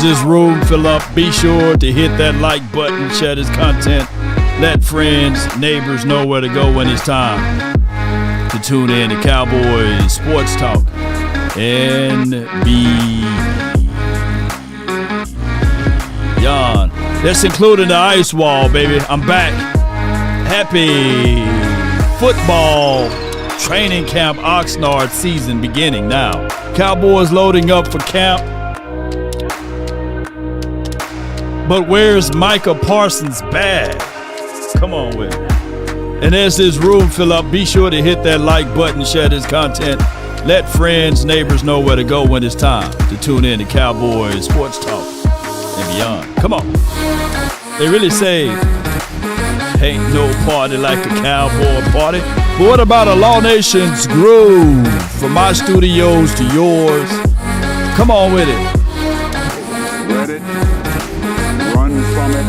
This room fill up. Be sure to hit that like button, share this content. Let friends, neighbors know where to go when it's time to tune in to Cowboys Sports Talk and beyond. That's including the ice wall, baby. I'm back. Happy football training camp Oxnard season beginning now. Cowboys loading up for camp. But where's Micah Parsons' bag? Come on with it. And as this room fill up, be sure to hit that like button, share this content. Let friends, neighbors know where to go when it's time to tune in to Cowboys Sports Talk and beyond. Come on. They really say, ain't no party like a cowboy party. But what about a Law Nation's groove? From my studios to yours. Come on with it. Ready? Run from it.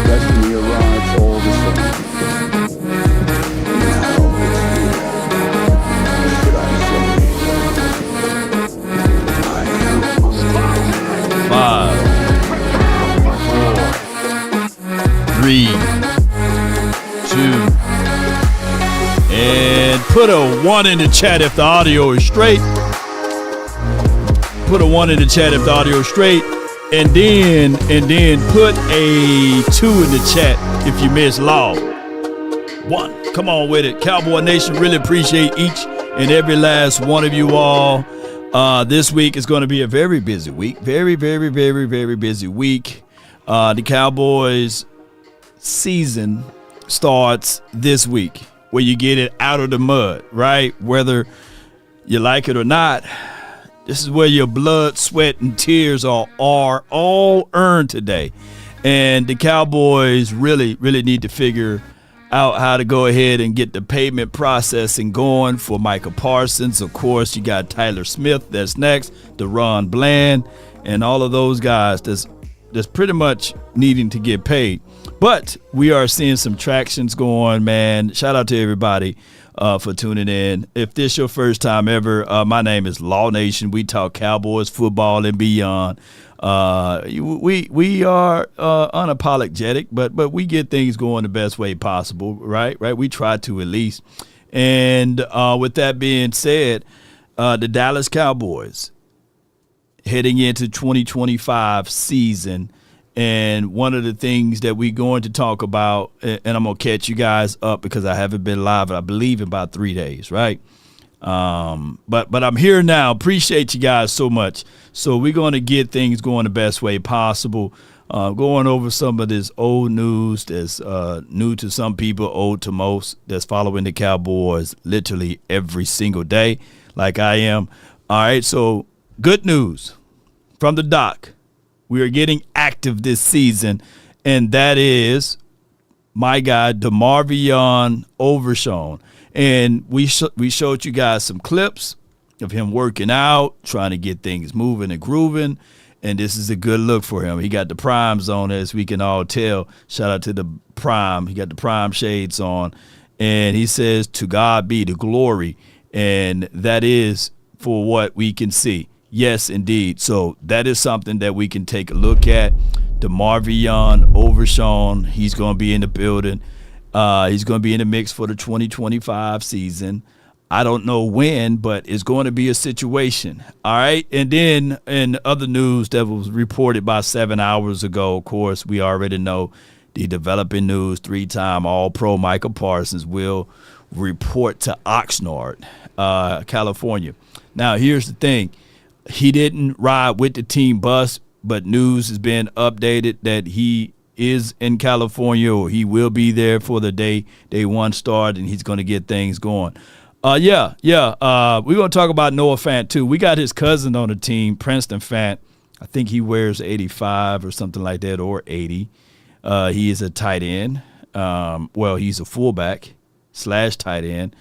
Destiny arrives all the same. Now should I say, I am. 5, 4, 3, 2, and put a 1 in the chat if the audio is straight. Put a 1 in the chat if the audio is straight. And then put a 2 in the chat if you miss Law. 1. Come on with it. Cowboy Nation, really appreciate each and every last one of you all. This week is going to be a very busy week. Very, very, very, very busy week. The Cowboys season starts this week, where you get it out of the mud, right? Whether you like it or not. This is where your blood, sweat, and tears are all earned today. And the Cowboys really, really need to figure out how to go ahead and get the payment processing going for Micah Parsons. Of course, you got Tyler Smith that's next, DeRon Bland, and all of those guys that's pretty much needing to get paid. But we are seeing some tractions going, man. Shout out to everybody for tuning in. If this your first time ever, my name is Law Nation. We talk Cowboys football and beyond. We are unapologetic, but we get things going the best way possible, right? We try to at least. And with that being said, the Dallas Cowboys heading into 2025 season. And one of the things that we're going to talk about, and I'm going to catch you guys up because I haven't been live, I believe, in about 3 days, right? But I'm here now. Appreciate you guys so much. So we're going to get things going the best way possible. Going over some of this old news that's new to some people, old to most, that's following the Cowboys literally every single day, like I am. All right, so good news from the doc. We are getting active this season, and that is my guy, DeMarvion Overshown. And we showed you guys some clips of him working out, trying to get things moving and grooving, and this is a good look for him. He got the primes on, as we can all tell. Shout out to the prime. He got the prime shades on, and he says, "To God be the glory," and that is for what we can see. Yes, indeed. So that is something that we can take a look at. DeMarvion Overshown, he's going to be in the building. He's going to be in the mix for the 2025 season. I don't know when, but it's going to be a situation. All right. And then in other news that was reported about 7 hours ago, of course, we already know the developing news, 3-time All-Pro Micah Parsons will report to Oxnard, California. Now, here's the thing. He didn't ride with the team bus, but news has been updated that he is in California, or he will be there for the day one start, and he's going to get things going. We're going to talk about Noah Fant, too. We got his cousin on the team, Princeton Fant. I think he wears 85 or something like that, or 80. He is a tight end. He's a fullback / tight end.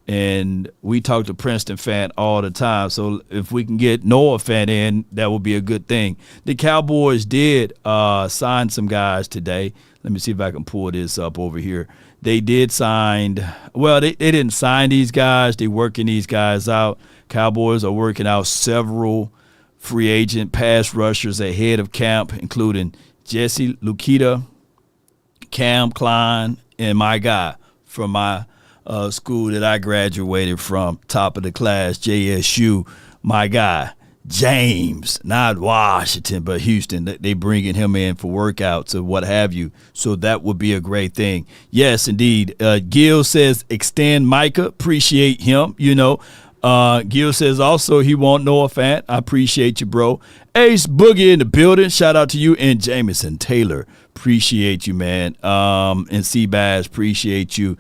And we talk to Princeton Fant all the time. So if we can get Noah Fant in, that would be a good thing. The Cowboys did sign some guys today. Let me see if I can pull this up over here. They did sign – they didn't sign these guys. They're working these guys out. Cowboys are working out several free agent pass rushers ahead of camp, including Jesse Lukita, Cam Klein, and my guy from my school that I graduated from, top of the class, JSU, my guy, James, not Washington, but Houston. They bringing him in for workouts or what have you. So that would be a great thing. Yes, indeed. Gil says extend Micah. Appreciate him, Gil says also he won't Noah Fant. I appreciate you, bro. Ace Boogie in the building. Shout out to you. And Jamison Taylor. Appreciate you, man. And Seabass, appreciate you.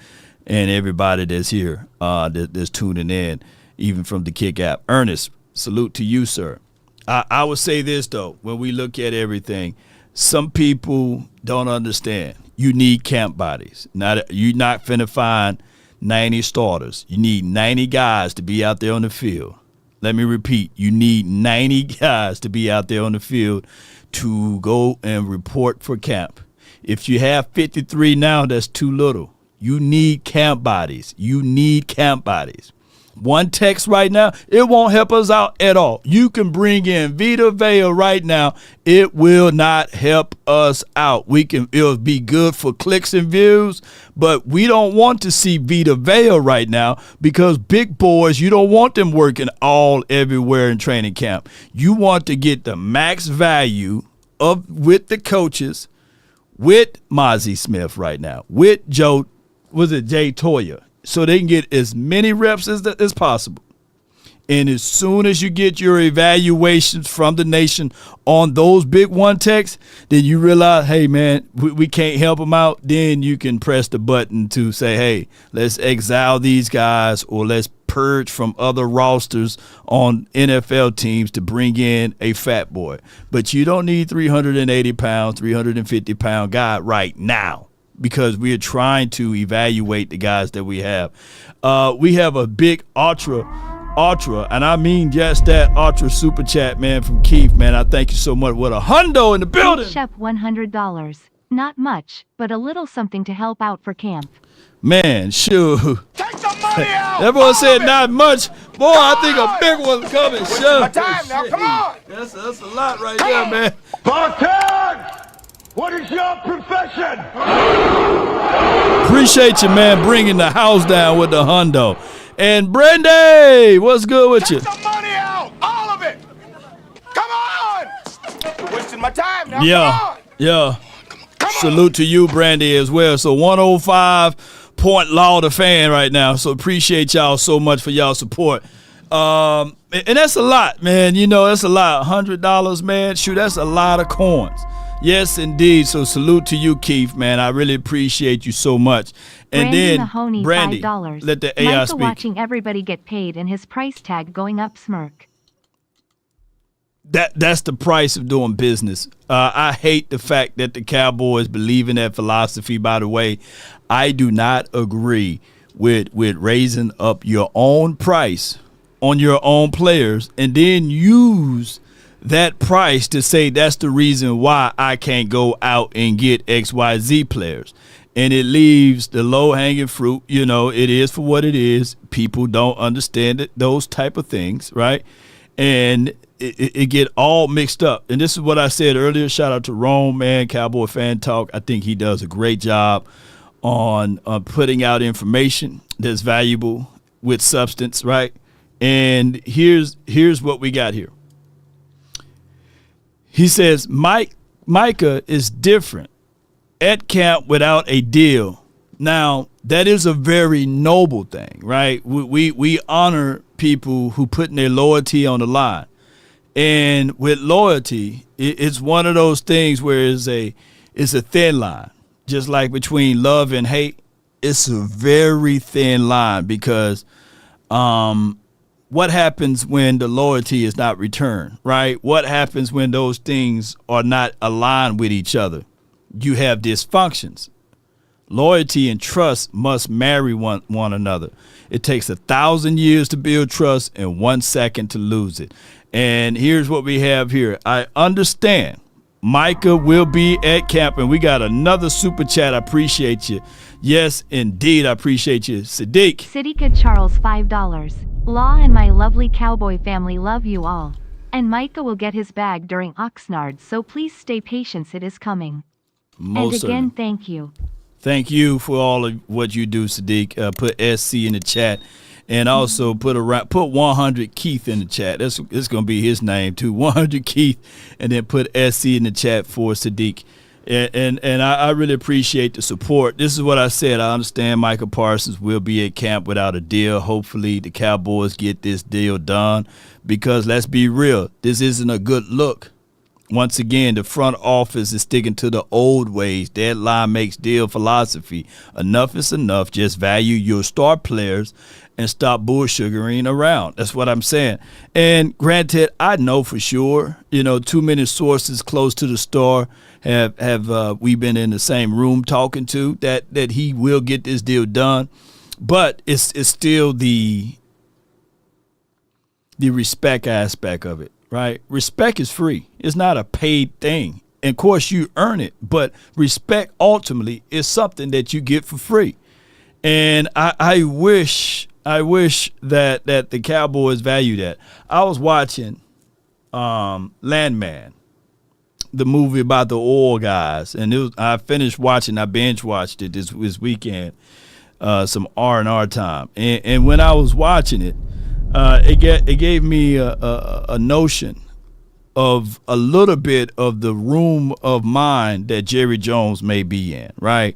And everybody that's here, that's tuning in, even from the Kick app. Ernest, salute to you, sir. I would say this, though, when we look at everything, some people don't understand. You need camp bodies. You're not finna find 90 starters. You need 90 guys to be out there on the field. Let me repeat. You need 90 guys to be out there on the field to go and report for camp. If you have 53 now, that's too little. You need camp bodies. You need camp bodies. One text right now, it won't help us out at all. You can bring in Vita Vea right now. It will not help us out. It'll be good for clicks and views, but we don't want to see Vita Vea right now because big boys, you don't want them working all everywhere in training camp. You want to get the max value with the coaches, with Mozzie Smith right now, with Jay Toya, so they can get as many reps as possible. And as soon as you get your evaluations from the nation on those big one techs, then you realize, hey, man, we can't help them out. Then you can press the button to say, hey, let's exile these guys or let's purge from other rosters on NFL teams to bring in a fat boy. But you don't need 380 pound, 350-pound guy right now, because we are trying to evaluate the guys that we have. We have a big ultra, and I mean just that ultra super chat, man, from Keith, man. I thank you so much. What a hundo in the building. Shep $100. Not much, but a little something to help out for camp. Man, sure. Take the money out. Everyone said not much. Boy, I think a big one's coming. Sure. My time now. Come on. That's a lot right there, man. Spartan! What is your profession? Appreciate you, man, bringing the house down with the hundo. And Brandy, what's good with you? Take the money out. All of it. Come on. You're wasting my time now. Yeah. Salute to you, Brandy, as well. So 105 Point Law the fan right now. So appreciate y'all so much for y'all support. And that's a lot, man. That's a lot. $100, man. Shoot, that's a lot of coins. Yes, indeed. So salute to you, Keith, man. I really appreciate you so much. And Brandy then, Mahoney, Brandy, $5. let the AI Micah speak. watching everybody get paid and his price tag going up smirk. That's the price of doing business. I hate the fact that the Cowboys believe in that philosophy. By the way, I do not agree with raising up your own price on your own players and then use that price to say that's the reason why I can't go out and get XYZ players. And it leaves the low-hanging fruit. It is for what it is. People don't understand those type of things, right? And it get all mixed up. And this is what I said earlier. Shout out to Rome, man, Cowboy Fan Talk. I think he does a great job on putting out information that's valuable with substance, right? And here's what we got here. He says, Micah is different at camp without a deal. Now, that is a very noble thing, right? We honor people who put their loyalty on the line. And with loyalty, it's one of those things where it's a thin line, just like between love and hate. It's a very thin line because what happens when the loyalty is not returned, right? What happens when those things are not aligned with each other? You have dysfunctions. Loyalty and trust must marry one another. It takes 1,000 years to build trust and 1 second to lose it. And here's what we have here. I understand Micah will be at camp, and we got another super chat. I appreciate you. Yes, indeed, I appreciate you. Sadiq Sidika Charles $5. Law and my lovely cowboy family love you all. And Micah will get his bag during Oxnard, so please stay patient, it is coming. Most and again, certainly. thank you. Thank you for all of what you do, Sadiq. Put SC in the chat. And also put 100 Keith in the chat. It's going to be his name, too. 100 Keith. And then put SC in the chat for Sadiq. And I really appreciate the support. This is what I said. I understand Micah Parsons will be at camp without a deal. Hopefully the Cowboys get this deal done, because let's be real, this isn't a good look. Once again, the front office is sticking to the old ways. Deadline makes deal philosophy. Enough is enough. Just value your star players and stop bullsugaring around. That's what I'm saying. And granted, I know for sure, too many sources close to the star have we been in the same room talking to that he will get this deal done. But it's still the respect aspect of it, right? Respect is free. It's not a paid thing. And of course you earn it, but respect ultimately is something that you get for free. And I wish that the Cowboys value that. I was watching Landman, the movie about the oil guys, and I finished watching. I binge watched it this weekend, some R&R time, and when I was watching it, it gave me a notion of a little bit of the room of mind that Jerry Jones may be in, right?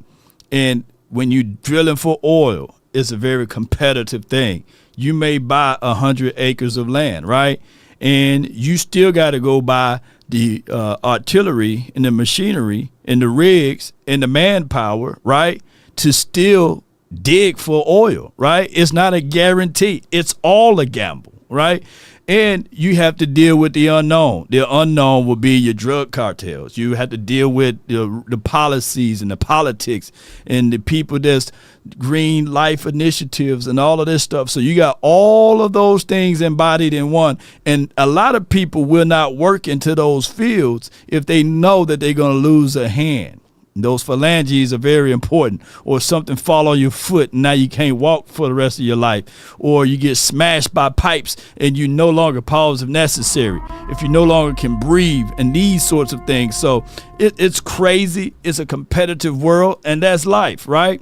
And when you're drilling for oil, it's a very competitive thing. You may buy 100 acres of land, right? And you still got to go buy the artillery and the machinery and the rigs and the manpower, right, to still dig for oil, right? It's not a guarantee. It's all a gamble, right? And you have to deal with the unknown. The unknown will be your drug cartels. You have to deal with the policies and the politics and the people that's green life initiatives and all of this stuff. So you got all of those things embodied in one. And a lot of people will not work into those fields if they know that they're going to lose a hand. Those phalanges are very important, or something fall on your foot and now you can't walk for the rest of your life, or you get smashed by pipes and you no longer pause if necessary, if you no longer can breathe, and these sorts of things. So it's crazy. It's a competitive world, and that's life, right?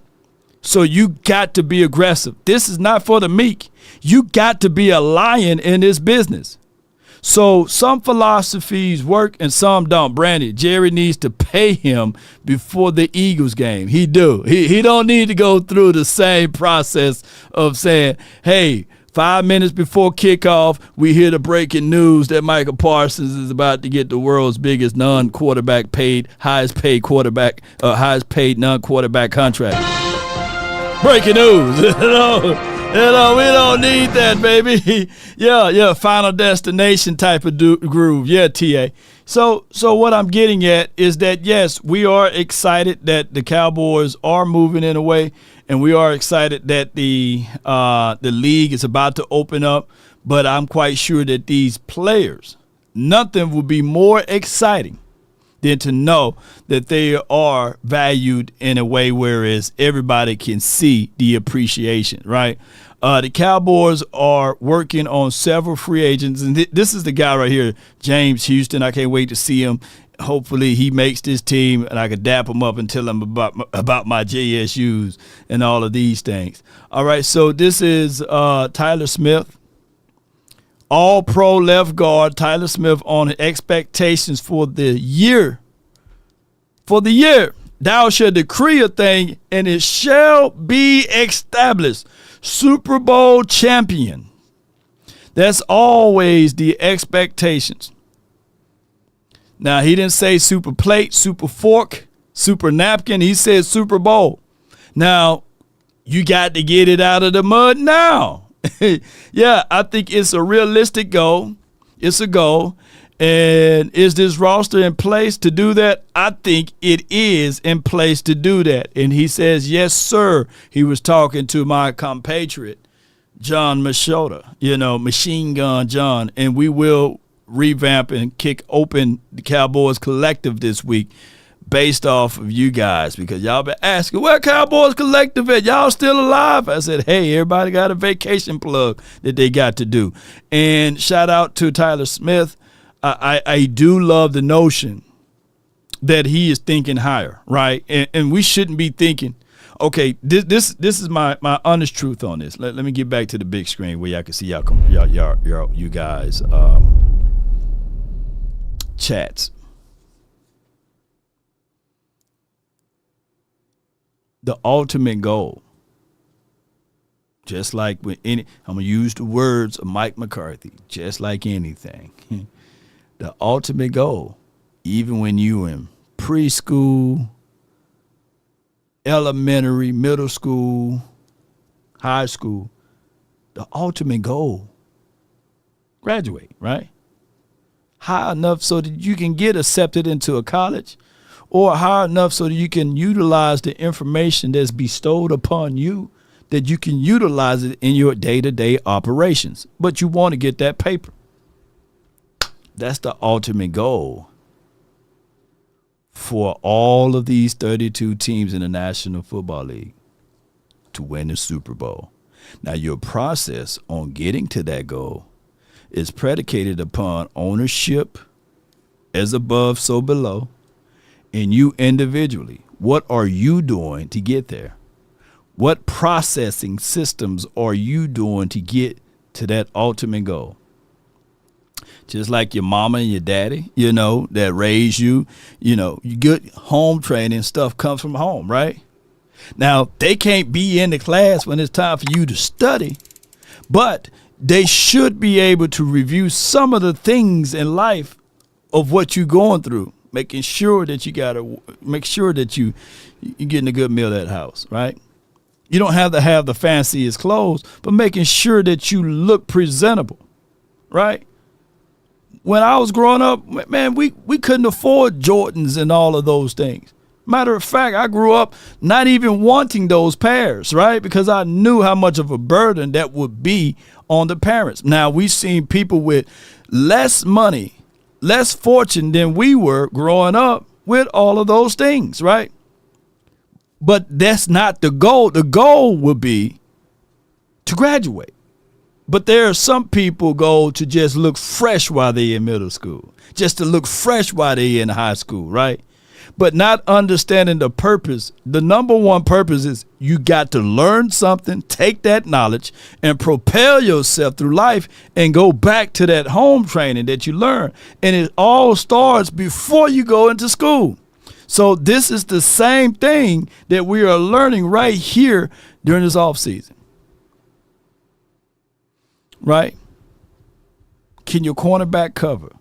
So you got to be aggressive. This is not for the meek. You got to be a lion in this business. So some philosophies work and some don't. Brandy, Jerry needs to pay him before the Eagles game. He do. He don't need to go through the same process of saying, hey, 5 minutes before kickoff, we hear the breaking news that Micah Parsons is about to get the world's biggest non-quarterback paid, highest paid non-quarterback contract. Breaking news. We don't need that, baby. Yeah, Final Destination type of groove. Yeah, TA. So what I'm getting at is that, yes, we are excited that the Cowboys are moving in a way, and we are excited that the league is about to open up, but I'm quite sure that these players, nothing would be more exciting than to know that they are valued in a way whereas everybody can see the appreciation, right? The Cowboys are working on several free agents, and this is the guy right here, James Houston. I can't wait to see him. Hopefully he makes this team, and I can dap him up and tell him about my JSUs and all of these things. All right, so this is Tyler Smith. All-pro left guard Tyler Smith on expectations for the year. For the year, thou shalt decree a thing, and it shall be established. Super Bowl champion. That's always the expectations. Now, he didn't say super plate, super fork, super napkin. He said Super Bowl. Now, you got to get it out of the mud now. Yeah, I think it's a realistic goal. It's a goal. And is this roster in place to do that? I think it is in place to do that. And he says, yes, sir. He was talking to my compatriot, John Machota, Machine Gun John. And we will revamp and kick open the Cowboys Collective this week based off of you guys, because y'all been asking, where Cowboys Collective at? Y'all still alive? I said, hey, everybody got a vacation plug that they got to do. And shout out to Tyler Smith. I do love the notion that he is thinking higher, right? And we shouldn't be thinking, okay, this is my honest truth on this. Let me get back to the big screen where y'all can see you guys chats. The ultimate goal, just like with I'm gonna use the words of Mike McCarthy, just like anything. The ultimate goal, even when you in preschool, elementary, middle school, high school, the ultimate goal, graduate, right? High enough so that you can get accepted into a college, or high enough so that you can utilize the information that's bestowed upon you, that you can utilize it in your day-to-day operations. But you want to get that paper. That's the ultimate goal for all of these 32 teams in the National Football League, to win the Super Bowl. Now, your process on getting to that goal is predicated upon ownership, as above, so below, and you individually. What are you doing to get there? What processing systems are you doing to get to that ultimate goal? Just like your mama and your daddy, that raised you, you good home training stuff comes from home, right? Now, they can't be in the class when it's time for you to study, but they should be able to review some of the things in life of what you're going through, making sure that you're getting a good meal at the house, right? You don't have to have the fanciest clothes, but making sure that you look presentable, right? When I was growing up, man, we couldn't afford Jordans and all of those things. Matter of fact, I grew up not even wanting those pairs, right? Because I knew how much of a burden that would be on the parents. Now, we've seen people with less money, less fortune than we were growing up with all of those things, right? But that's not the goal. The goal would be to graduate. But there are some people go to just look fresh while they're in middle school, just to look fresh while they're in high school, right? But not understanding the purpose. The number one purpose is you got to learn something, take that knowledge, and propel yourself through life and go back to that home training that you learned. And it all starts before you go into school. So this is the same thing that we are learning right here during this off season. Right? Can your cornerback cover?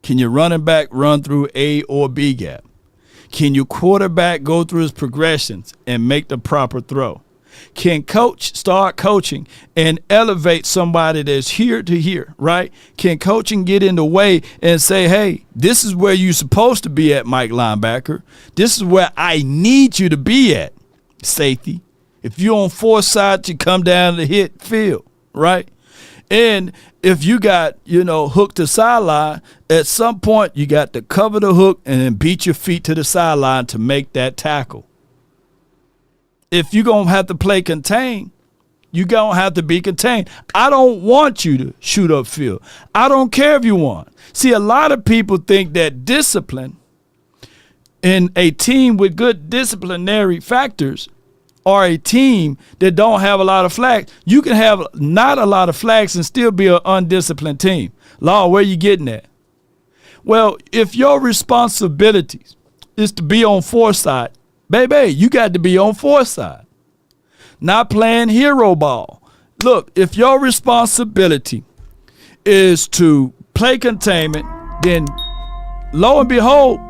Can your running back run through A or B gap? Can your quarterback go through his progressions and make the proper throw? Can coach start coaching and elevate somebody that's here to here, right? Can coaching get in the way and say, hey, this is where you're supposed to be at, Mike linebacker. This is where I need you to be at, safety. If you're on foresight, you come down to hit field, right? And if you got, hook to sideline, at some point you got to cover the hook and then beat your feet to the sideline to make that tackle. If you're going to have to play contain, you're going to have to be contained. I don't want you to shoot upfield. I don't care if you want. See, a lot of people think that discipline in a team with good disciplinary factors or a team that don't have a lot of flags, you can have not a lot of flags and still be an undisciplined team. Law, where you getting at? Well, if your responsibilities is to be on foresight, baby, you got to be on foresight. Not playing hero ball. Look, if your responsibility is to play containment, then lo and behold,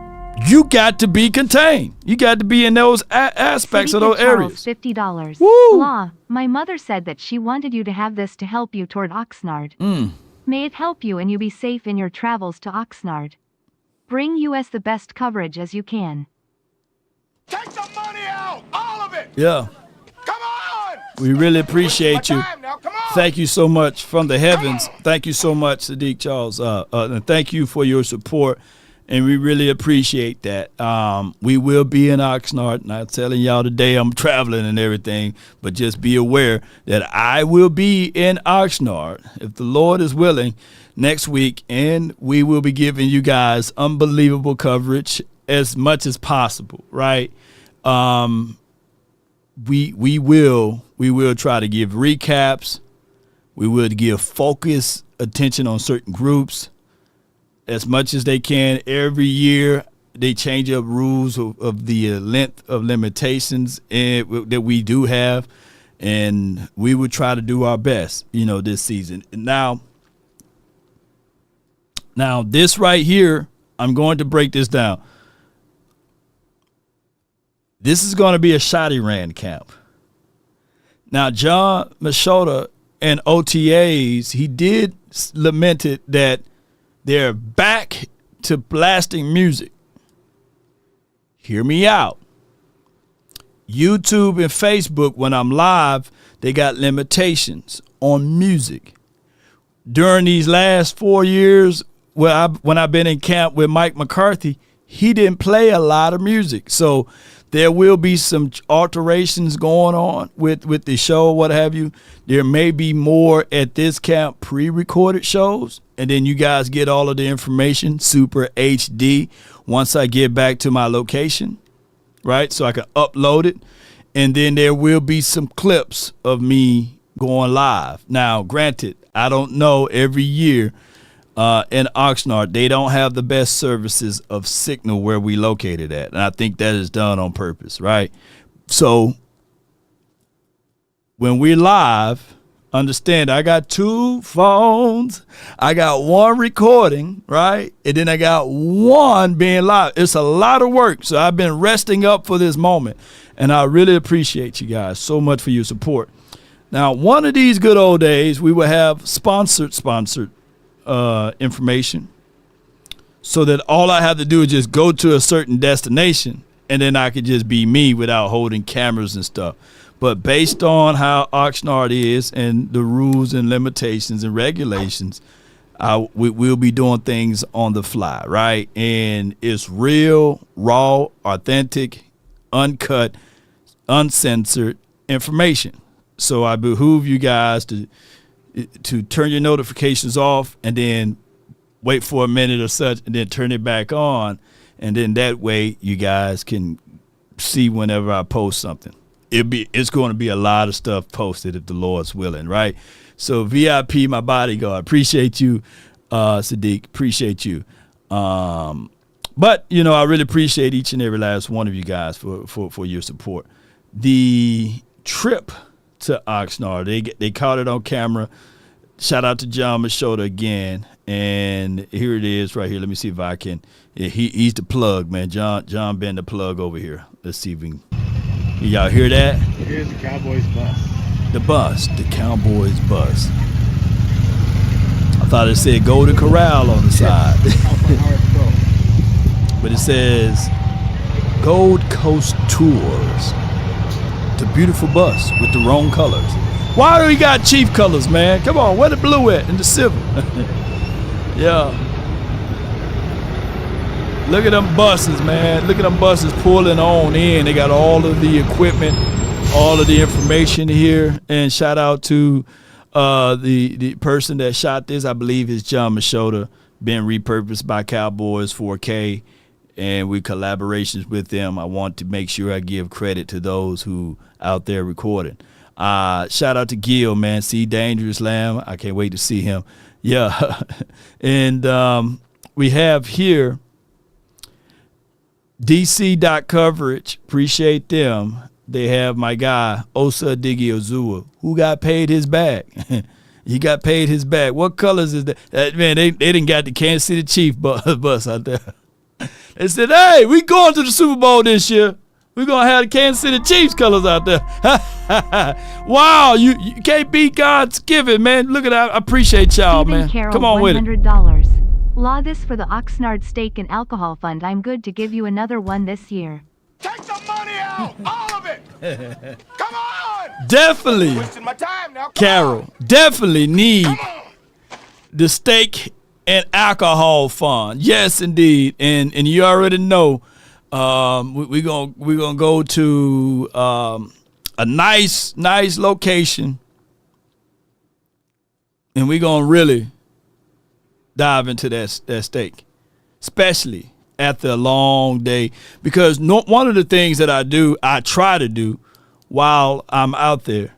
you got to be contained. You got to be in those aspects of those areas. $50. Woo! Law, my mother said that she wanted you to have this to help you toward Oxnard. May it help you and you be safe in your travels to Oxnard. Bring us the best coverage as you can. Take the money out! All of it! Yeah. Come on! We really appreciate you. Time now. Come on! Thank you so much from the heavens. Thank you so much, Sadiq Charles. And thank you for your support. And we really appreciate that. We will be in Oxnard. Not telling y'all today I'm traveling and everything, but just be aware that I will be in Oxnard, if the Lord is willing, next week, and we will be giving you guys unbelievable coverage as much as possible, right? We will try to give recaps. We will give focus attention on certain groups as much as they can. Every year they change up rules of the length of limitations that we do have, and we will try to do our best, this season. Now this right here, I'm going to break this down. This is going to be a Shoddy Ran camp. Now, John Machota and OTAs, he did lamented that they're back to blasting music. Hear me out. YouTube and Facebook, when I'm live, they got limitations on music. During these last 4 years, when I've been in camp with Mike McCarthy, he didn't play a lot of music. So there will be some alterations going on with the show, what have you. There may be more at this camp pre-recorded shows, and then you guys get all of the information super HD once I get back to my location, right? So I can upload it, and then there will be some clips of me going live. Now, granted, I don't know, every year in Oxnard, they don't have the best services of signal where we located at. And I think that is done on purpose, right? So when we're live, understand I got 2 phones. I got 1 recording, right? And then I got 1 being live. It's a lot of work. So I've been resting up for this moment. And I really appreciate you guys so much for your support. Now, one of these good old days, we will have sponsored information, so that all I have to do is just go to a certain destination, and then I could just be me without holding cameras and stuff. But based on how Oxnard is and the rules and limitations and regulations, we'll be doing things on the fly, right? And it's real, raw, authentic, uncut, uncensored information. So I behoove you guys to turn your notifications off and then wait for a minute or such and then turn it back on. And then that way you guys can see whenever I post something. It's going to be a lot of stuff posted if the Lord's willing, right? So VIP, my bodyguard, appreciate you, Sadiq, appreciate you. But, I really appreciate each and every last one of you guys for your support. The trip to Oxnard, they caught it on camera. Shout out to John Machota again, and here it is right here. Let me see if I can. Yeah, he's the plug, man. John been the plug over here. Let's see if we can. Y'all hear that? Here's the Cowboys bus. The Cowboys bus. I thought it said Golden Corral on the side, but it says Gold Coast Tours. The beautiful bus with the wrong colors. Why do we got chief colors, man? Come on, where the blue at and the silver? Yeah. Look at them buses, man. Look at them buses pulling on in. They got all of the equipment, all of the information here. And shout out to the person that shot this. I believe is John Machota, been repurposed by Cowboys 4K. And we collaborations with them. I want to make sure I give credit to those who out there recording. Shout out to Gil, man. See Dangerous Lamb. I can't wait to see him. Yeah. And we have here DC.coverage. Appreciate them. They have my guy, Osa Digi Ozua, who got paid his bag. He got paid his bag. What colors is that? Man, they didn't got the Kansas City Chiefs bus out there. They said, hey, we going to the Super Bowl this year. We're going to have the Kansas City Chiefs colors out there. Wow, you can't beat God's giving, man. Look at that. I appreciate y'all, Stephen man. Carroll, Come on with it. $100. Law this for the Oxnard Steak and Alcohol Fund. I'm good to give you another one this year. Take the money out, all of it. Come on. Definitely, Wasting my time now. Come Carol, on. definitely need Come on. the steak and alcohol fund. Yes, indeed. And you already know we're gonna go to a nice location, and we're gonna really dive into that steak, especially after a long day. Because one of the things that I try to do while I'm out there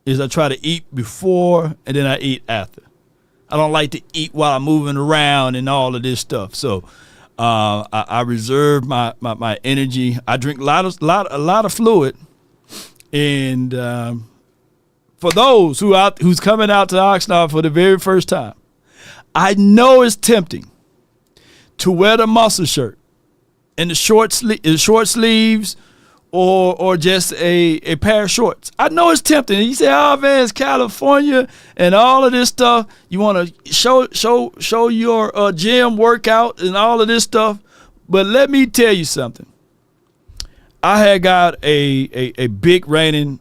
is I try to eat before and then I eat after. I don't like to eat while I'm moving around and all of this stuff. So I reserve my energy. I drink a lot of fluid. And for those who's coming out to Oxnard for the very first time, I know it's tempting to wear the muscle shirt and the short sleeves or just a pair of shorts. I know it's tempting. You say, oh man, it's California and all of this stuff. You want to show your gym workout and all of this stuff. But let me tell you something. I had got a big reigning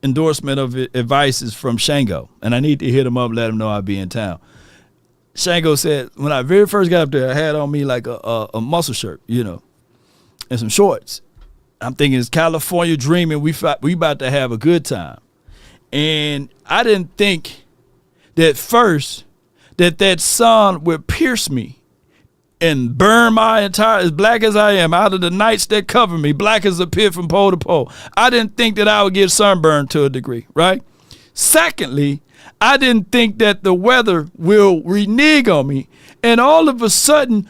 endorsement of advices from Shango, and I need to hit him up, let him know I'll be in town. Shango said, when I very first got up there, I had on me like a muscle shirt, and some shorts. I'm thinking it's California dreaming. We about to have a good time. And I didn't think that first that sun would pierce me and burn my entire, as black as I am, out of the nights that cover me, black as a pit from pole to pole. I didn't think that I would get sunburned to a degree, right? Secondly, I didn't think that the weather will renege on me. And all of a sudden,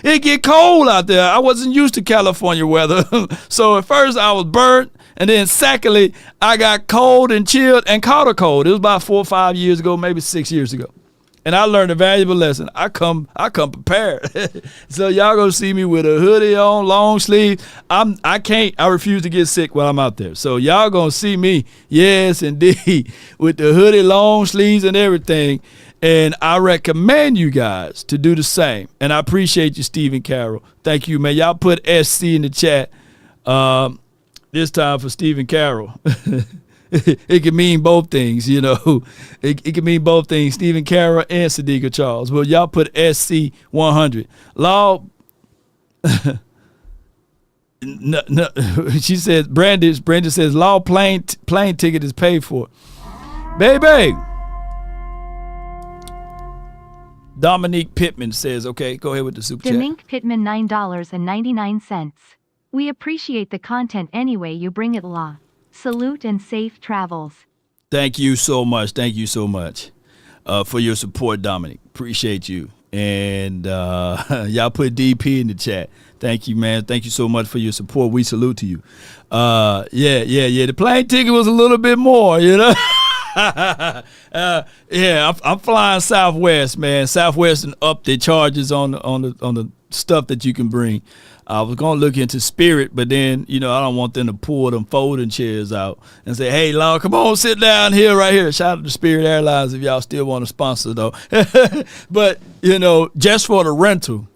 it get cold out there. I wasn't used to California weather. So at first I was burnt. And then secondly, I got cold and chilled and caught a cold. It was about 4 or 5 years ago, maybe 6 years ago. And I learned a valuable lesson. I come prepared. So y'all gonna see me with a hoodie on, long sleeve. I refuse to get sick while I'm out there. So y'all gonna see me, yes indeed, with the hoodie, long sleeves and everything. And I recommend you guys to do the same. And I appreciate you, Stephen Carroll. Thank you, man. Y'all put SC in the chat this time for Stephen Carroll. It can mean both things, It can mean both things, Stephen Carroll and Sadiqa Charles. Well, y'all put SC 100. Law, no, she says, Brandon says, Law plane ticket is paid for. Baby. Dominique Pittman says, okay, go ahead with the super chat. Dominique Pittman, $9.99. We appreciate the content anyway you bring it, Law. Salute and safe travels. Thank you so much. Thank you so much for your support, Dominic. Appreciate you. And y'all put DP in the chat. Thank you, man. Thank you so much for your support. We salute to you. Yeah. The plane ticket was a little bit more, Yeah, I'm flying Southwest, man. Southwest and up their charges on the stuff that you can bring. I was going to look into Spirit, but then, I don't want them to pull them folding chairs out and say, hey, Law, come on, sit down here, right here. Shout out to Spirit Airlines if y'all still want to sponsor, though. But, just for the rental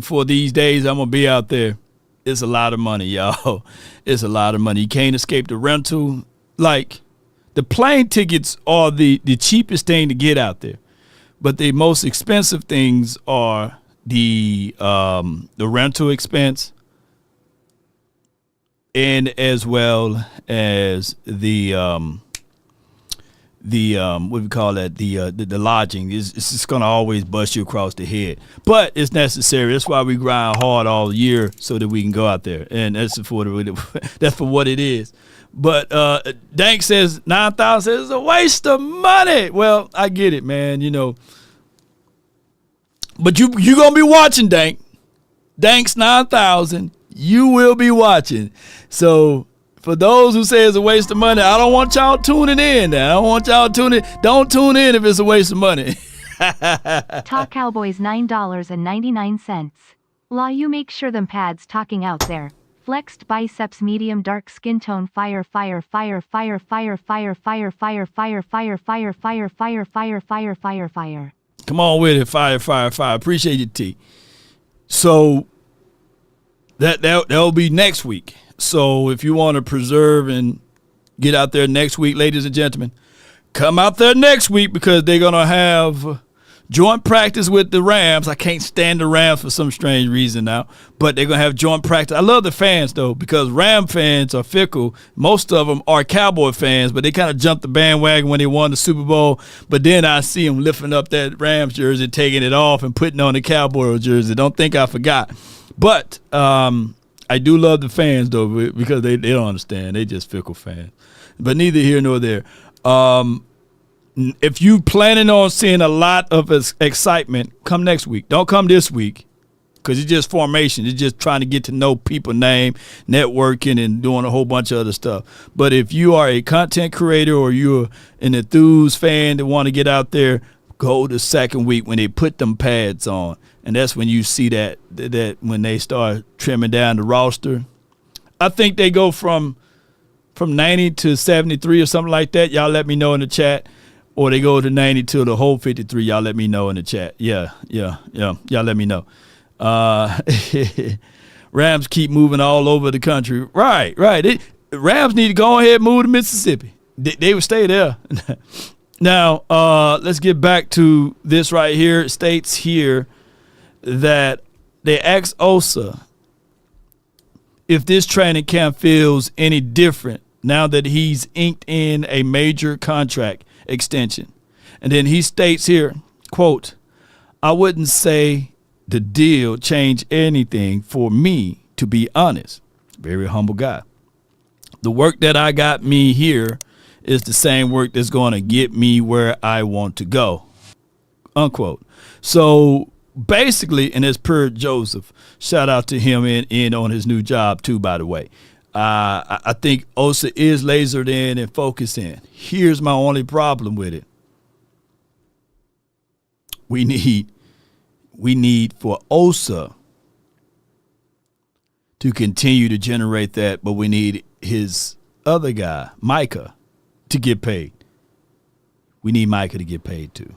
for these days I'm going to be out there, it's a lot of money, y'all. It's a lot of money. You can't escape the rental. Like, the plane tickets are the cheapest thing to get out there. But the most expensive things are the rental expense, and as well as the what we call that, the lodging. It's just gonna always bust you across the head, but it's necessary. That's why we grind hard all year so that we can go out there, and that's for what it is. But Dank says 9,000 says it's a waste of money. Well, I get it, man. But you gonna be watching, Dank. Dank's 9,000. You will be watching. So for those who say it's a waste of money, I don't want y'all tuning in now. I don't want y'all tuning. Don't tune in if it's a waste of money. Talk Cowboys, $9.99. Law, you make sure them pads talking out there. Flexed biceps, medium dark skin tone, fire. Come on with it, fire. Appreciate you, T. So that'll be next week. So if you want to preserve and get out there next week, ladies and gentlemen, come out there next week because they're gonna have Joint practice with the Rams. I can't stand the Rams for some strange reason now, but they're going to have joint practice. I love the fans, though, because Ram fans are fickle. Most of them are Cowboy fans, but they kind of jumped the bandwagon when they won the Super Bowl. But then I see them lifting up that Rams jersey, taking it off, and putting on the Cowboy jersey. Don't think I forgot. But I do love the fans, though, because they don't understand. They just fickle fans. But neither here nor there. If you planning on seeing a lot of excitement, come next week. Don't come this week because it's just formation. It's just trying to get to know people's name, networking, and doing a whole bunch of other stuff. But if you are a content creator or you're an enthused fan that want to get out there, go the second week when they put them pads on. And that's when you see that when they start trimming down the roster. I think they go from 90 to 73 or something like that. Y'all let me know in the chat. Or they go to 90 to the whole 53. Y'all let me know in the chat. Yeah. Y'all let me know. Rams keep moving all over the country. Right. Rams need to go ahead and move to Mississippi. They would stay there. Now, let's get back to this right here. It states here that they asked Osa if this training camp feels any different now that he's inked in a major contract extension. And then he states here, quote, I wouldn't say the deal changed anything for me, to be honest. Very humble guy. The work that I got me here is the same work that's going to get me where I want to go, unquote. So basically, and it's per Joseph, shout out to him in on his new job too, by the way. I think Osa is lasered in and focused in. Here's my only problem with it. We need for Osa to continue to generate that, but we need his other guy, Micah, to get paid. We need Micah to get paid too.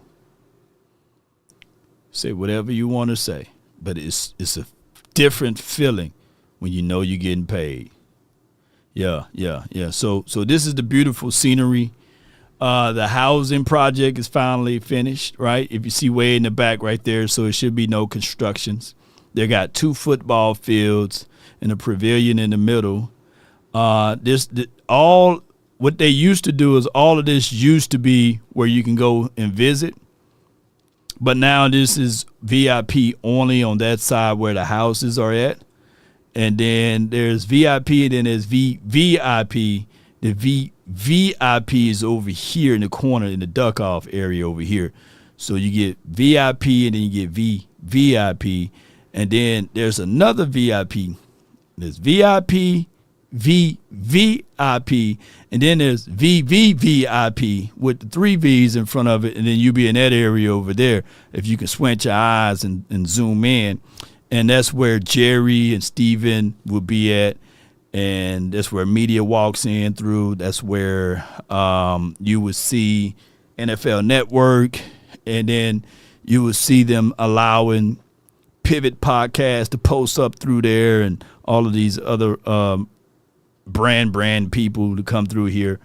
Say whatever you want to say, but it's a different feeling when you know you're getting paid. Yeah. So this is the beautiful scenery. The housing project is finally finished, right? If you see way in the back right there, so it should be no constructions. They got 2 football fields and a pavilion in the middle. All what they used to do is all of this used to be where you can go and visit. But now this is VIP only on that side where the houses are at. And then there's VIP, and then there's VVIP. The VIP is over here in the corner in the duck-off area over here. So you get VIP, and then you get VVIP. And then there's another VIP. There's VIP, VVIP, and then there's VVVIP with the 3 V's in front of it. And then you be in that area over there if you can squint your eyes and zoom in. And that's where Jerry and Steven will be at. And that's where media walks in through. That's where you would see NFL Network. And then you would see them allowing Pivot Podcast to post up through there and all of these other brand people to come through here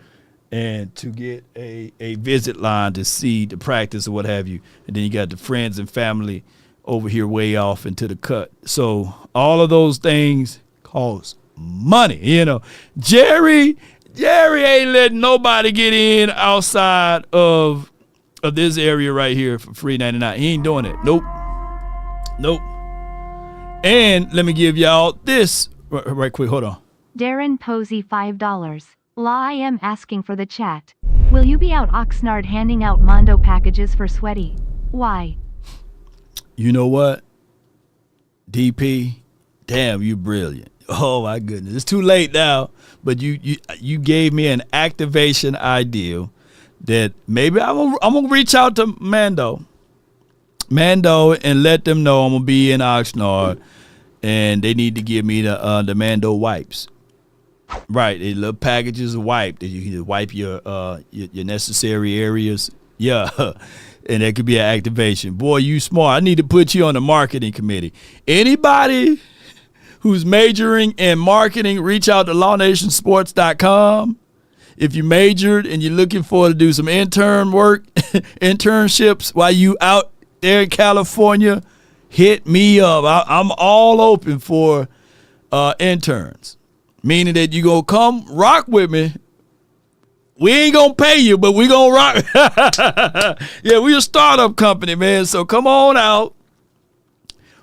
and to get a visit line to see the practice or what have you. And then you got the friends and family over here way off into the cut. So all of those things cost money. Jerry ain't letting nobody get in outside of this area right here for free $99. He ain't doing it. Nope. And let me give y'all this right quick. Hold on. Darren Posey $5. I am asking for the chat. Will you be out Oxnard handing out Mondo packages for Sweaty? Why? You know what? DP, damn, you brilliant. Oh my goodness. It's too late now, but you gave me an activation idea that maybe I'm gonna reach out to Mando and let them know I'm gonna be in Oxnard and they need to give me the Mando wipes. Right, the little packages of wipe that you can just wipe your necessary areas. Yeah. And that could be an activation. Boy, you smart. I need to put you on the marketing committee. Anybody who's majoring in marketing, reach out to lawnationsports.com. If you majored and you're looking for to do some intern work, internships while you out there in California, hit me up. I'm all open for interns, meaning that you gonna come rock with me. We ain't gonna pay you, but we gonna rock. Yeah, we a startup company, man. So come on out,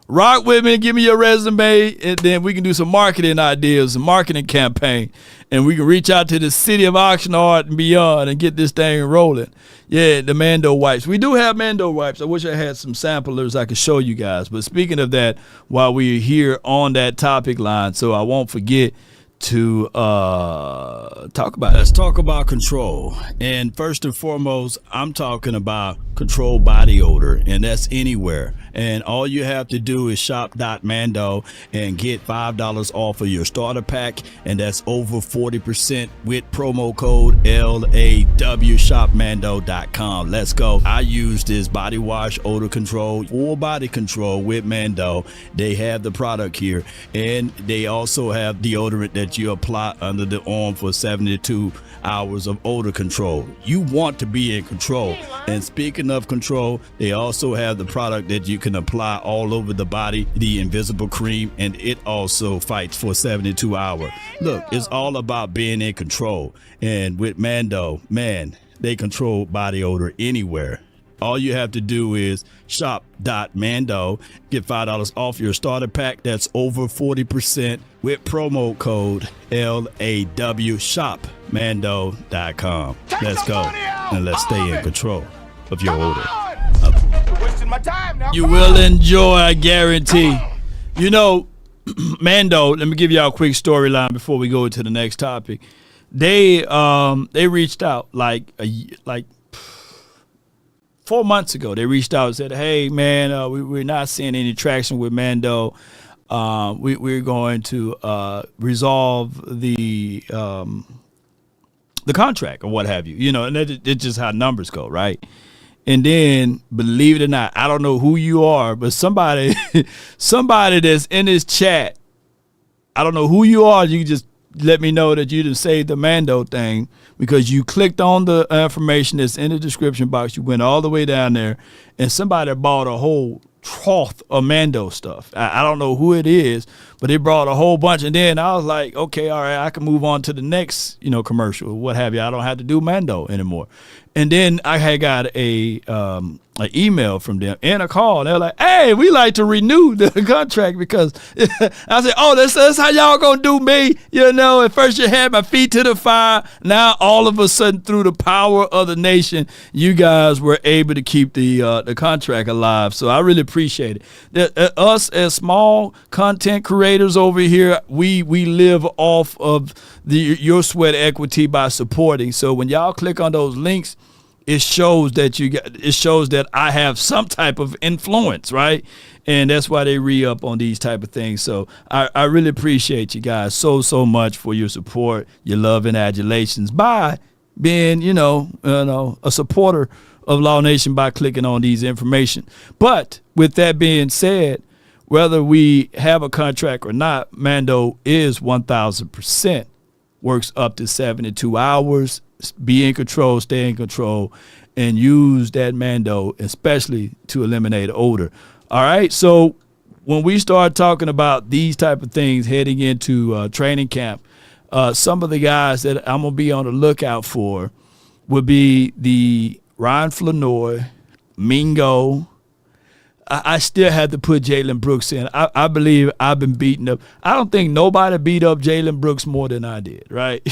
rock with me, give me your resume, and then we can do some marketing ideas, a marketing campaign, and we can reach out to the city of Oxnard and beyond and get this thing rolling. Yeah, the Mando wipes. We do have Mando wipes. I wish I had some samplers I could show you guys. But speaking of that, while we're here on that topic line, so I won't forget to talk about it. Let's talk about control. And first and foremost, I'm talking about control body odor, and that's anywhere. And all you have to do is shop.mando and get $5 off of your starter pack, and that's over 40% with promo code LAW. Shopmando.com. Let's go. I use this body wash odor control, full body control with Mando. They have the product here, and they also have deodorant that you apply under the arm for 72 hours of odor control. You want to be in control. And speaking of control, they also have the product that you can apply all over the body, the invisible cream, and it also fights for 72 hours. Look, it's all about being in control. And with Mando, man, they control body odor anywhere. All you have to do is shop.mando, get $5 off your starter pack. That's over 40% with promo code LAW. Shopmando.com. Let's go and let's stay in control of your odor. Wasting my time now. You Come will on. enjoy, I guarantee. You know, Mando, let me give y'all a quick storyline before we go to the next topic. They reached out like 4 months ago. They reached out and said, "Hey, man, we're not seeing any traction with Mando. We're going to resolve the contract or what have you. You know, and it's just how numbers go, right?" And then, believe it or not, I don't know who you are, but somebody that's in this chat, I don't know who you are. You can just let me know that you didn't save the Mando thing because you clicked on the information that's in the description box. You went all the way down there, and somebody bought a whole trough of Mando stuff. I don't know who it is, but they brought a whole bunch. And then I was like, okay, all right, I can move on to the next, commercial, what have you. I don't have to do Mando anymore. And then I had got an email from them and a call. They're like, "Hey, we like to renew the contract because," I said, "Oh, that's how y'all gonna do me." At first you had my feet to the fire. Now all of a sudden, through the power of the nation, you guys were able to keep the contract alive. So I really appreciate it. Us as small content creators over here, we live off of your sweat equity by supporting. So when y'all click on those links, it shows that I have some type of influence, right? And that's why they re-up on these type of things. So I really appreciate you guys so much for your support, your love and adulations by being, a supporter of Law Nation by clicking on these information. But with that being said, whether we have a contract or not, Mando is 1,000%, works up to 72 hours. Be in control, stay in control, and use that Mando, especially to eliminate odor. All right, so when we start talking about these type of things heading into training camp, some of the guys that I'm going to be on the lookout for would be the Ryan Flanoy, Mingo. I still had to put Jalen Brooks in. I believe I've been beaten up. I don't think nobody beat up Jalen Brooks more than I did, right?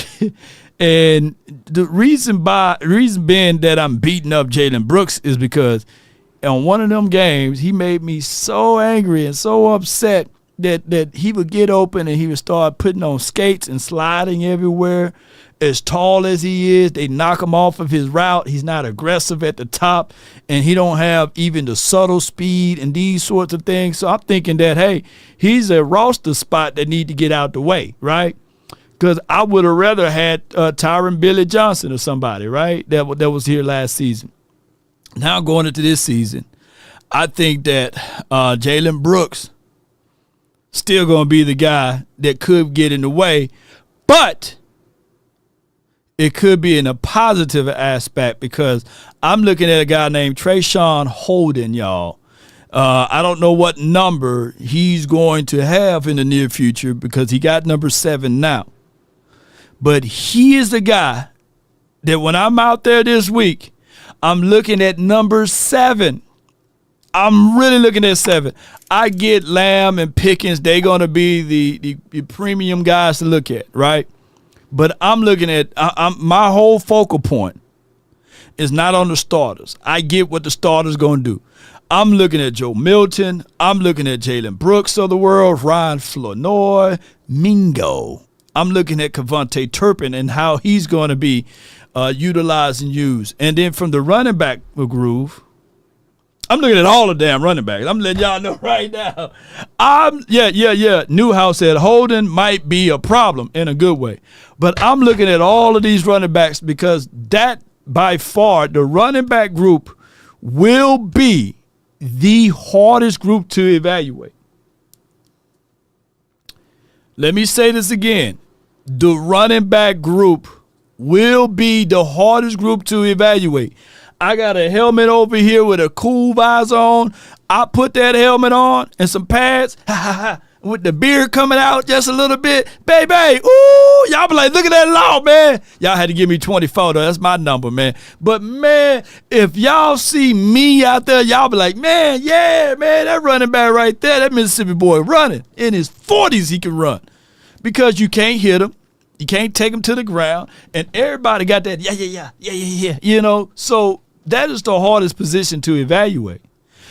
And the reason being that I'm beating up Jalen Brooks is because on one of them games, he made me so angry and so upset that he would get open and he would start putting on skates and sliding everywhere. As tall as he is, they knock him off of his route. He's not aggressive at the top, and he don't have even the subtle speed and these sorts of things. So I'm thinking that, hey, he's a roster spot that need to get out the way, right? Because I would have rather had Tyron Billy Johnson or somebody, right, that was here last season. Now going into this season, I think that Jalen Brooks still going to be the guy that could get in the way, but it could be in a positive aspect because I'm looking at a guy named Trayshawn Holden, y'all. I don't know what number he's going to have in the near future because he got number 7 now. But he is the guy that when I'm out there this week, I'm looking at number 7. I'm really looking at 7. I get Lamb and Pickens. They're going to be the premium guys to look at, right? But I'm looking at my whole focal point is not on the starters. I get what the starters going to do. I'm looking at Joe Milton. I'm looking at Jalen Brooks of the world, Ryan Flournoy, Mingo. I'm looking at Kevontae Turpin and how he's going to be utilized and used. And then from the running back groove, I'm looking at all the damn running backs. I'm letting y'all know right now. Newhouse said Holden might be a problem in a good way. But I'm looking at all of these running backs because that, by far, the running back group will be the hardest group to evaluate. Let me say this again. The running back group will be the hardest group to evaluate. I got a helmet over here with a cool visor on. I put that helmet on and some pads, with the beard coming out just a little bit. Baby, ooh, y'all be like, look at that law, man. Y'all had to give me 24, though. That's my number, man. But, man, if y'all see me out there, y'all be like, man, yeah, man, that running back right there, that Mississippi boy running. In his 40s he can run because you can't hit him. You can't take him to the ground. And everybody got that, yeah. You know, so that is the hardest position to evaluate.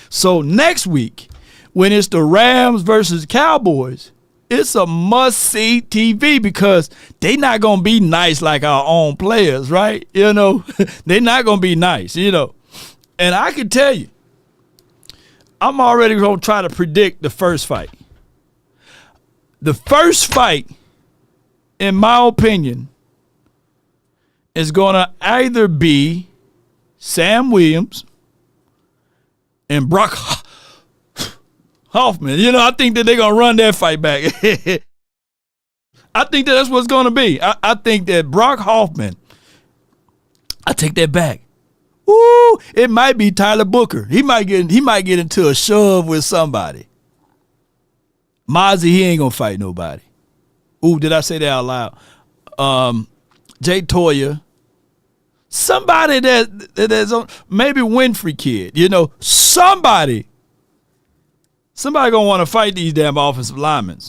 So next week, when it's the Rams versus Cowboys, it's a must-see TV because they not going to be nice like our own players, right? You know, they're not going to be nice, you know. And I can tell you, I'm already going to try to predict the first fight. The first fight, in my opinion, is going to either be Sam Williams and Brock Hoffman. You know, I think that they're going to run that fight back. I think that's what's going to be. I think that Brock Hoffman, I take that back. Ooh, it might be Tyler Booker. He might get into a shove with somebody. Mozzie, he ain't going to fight nobody. Ooh, did I say that out loud? Jay Toya. Somebody that's on, maybe Winfrey kid, you know, somebody gonna want to fight these damn offensive linemen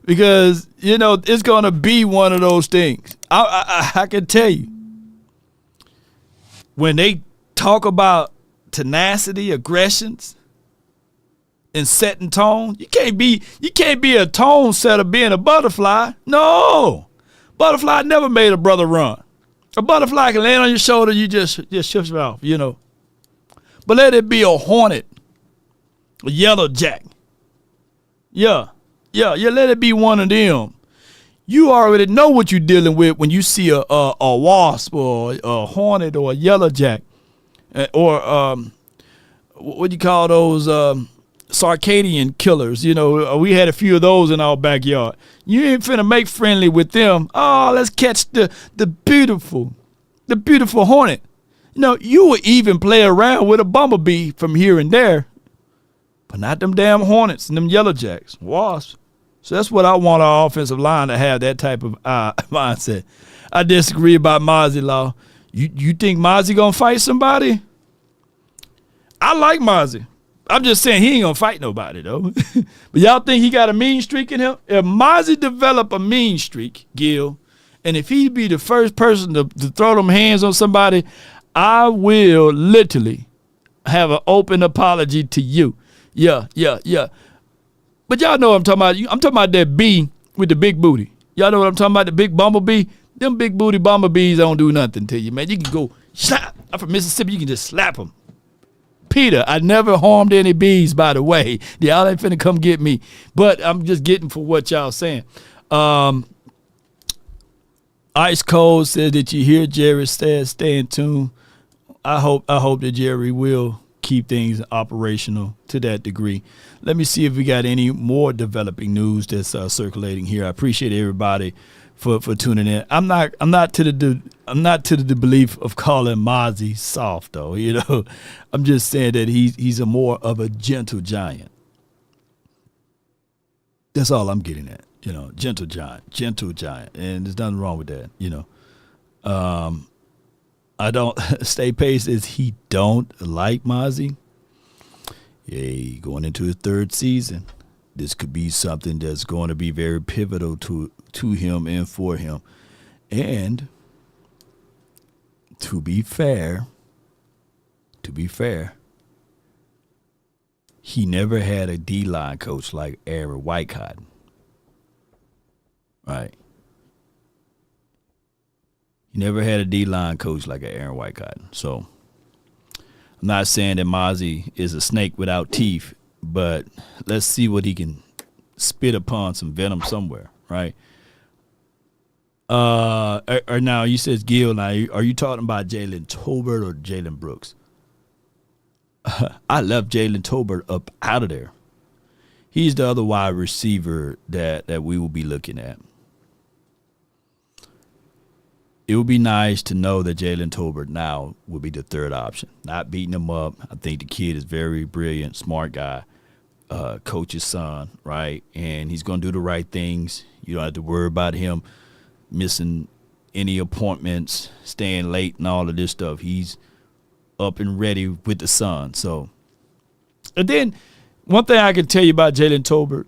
because, you know, it's gonna be one of those things. I can tell you, when they talk about tenacity, aggressions, and setting tone, you can't be a tone setter being a butterfly. No, butterfly never made a brother run. A butterfly can land on your shoulder, you just shift it off, you know. But let it be a hornet, a yellow jack. Yeah, let it be one of them. You already know what you're dealing with when you see a wasp or a hornet or a yellow jack. Or what do you call those Circadian killers? You know, we had a few of those in our backyard. You ain't finna make friendly with them. Oh, let's catch the beautiful hornet. You know, you would even play around with a bumblebee from here and there, but not them damn hornets and them yellow jacks, wasps. So that's what I want our offensive line to have, that type of mindset. I disagree about Mozzie Law. You think Mozzie gonna fight somebody? I like Mozzie. I'm just saying he ain't gonna fight nobody though. But y'all think he got a mean streak in him? If Mozzie develop a mean streak, Gil, and if he be the first person to throw them hands on somebody, I will literally have an open apology to you. Yeah. But y'all know what I'm talking about. I'm talking about that bee with the big booty. Y'all know what I'm talking about, the big bumblebee? Them big booty bumblebees don't do nothing to you, man. You can go slap. I'm from Mississippi. You can just slap them. Peter, I never harmed any bees, by the way. Y'all ain't finna come get me. But I'm just getting for what y'all saying. Ice Cold said that you hear Jerry said stay in tune. I hope that Jerry will keep things operational to that degree. Let me see if we got any more developing news that's circulating here. I appreciate everybody for tuning in. I'm not to the belief of calling Mozzie soft though. You know, I'm just saying that he's a more of a gentle giant. That's all I'm getting at. You know, gentle giant, and there's nothing wrong with that. You know, I don't. Stay Pace says he don't like Mozzie. Yeah, going into his third season, this could be something that's going to be very pivotal to him and for him. And to be fair, he never had a D-line coach like Aaron Whitecotton. Right. He never had a D-line coach like Aaron Whitecotton. So I'm not saying that Mozzie is a snake without teeth, but let's see what he can spit upon some venom somewhere, right? Or now you said Gil. Now, are you talking about Jalen Tolbert or Jalen Brooks? I left Jalen Tolbert up out of there. He's the other wide receiver that we will be looking at. It would be nice to know that Jalen Tolbert now will be the third option. Not beating him up. I think the kid is very brilliant, smart guy, coach's son, right? And he's going to do the right things. You don't have to worry about him missing any appointments, staying late, and all of this stuff. He's up and ready with the sun. So, and then one thing I can tell you about Jalen Tolbert,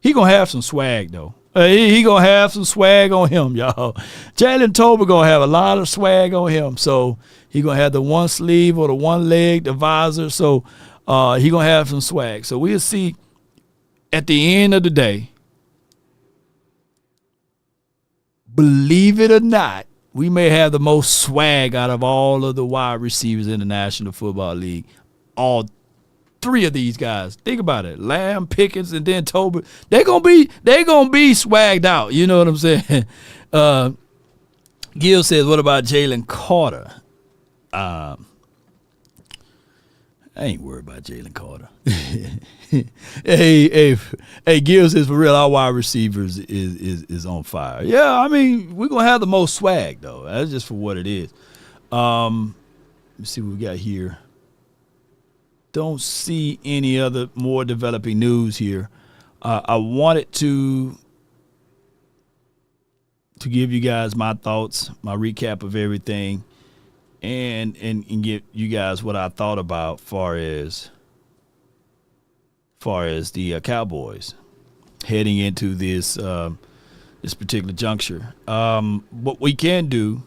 he going to have some swag, though. He going to have some swag on him, y'all. Jalen Tolbert going to have a lot of swag on him. So he going to have the one sleeve or the one leg, the visor. So he going to have some swag. So we'll see at the end of the day, believe it or not, we may have the most swag out of all of the wide receivers in the National Football League. All three of these guys. Think about it. Lamb, Pickens, and then Tolbert. They're gonna be swagged out. You know what I'm saying? Gil says, what about Jalen Carter? I ain't worried about Jalen Carter. hey, Gil says, for real, our wide receivers is on fire. Yeah, I mean, we're gonna have the most swag though. That's just for what it is. Let's see what we got here. Don't see any other more developing news here. I wanted to give you guys my thoughts, my recap of everything, and give you guys what I thought about far as the Cowboys heading into this particular juncture. What we can do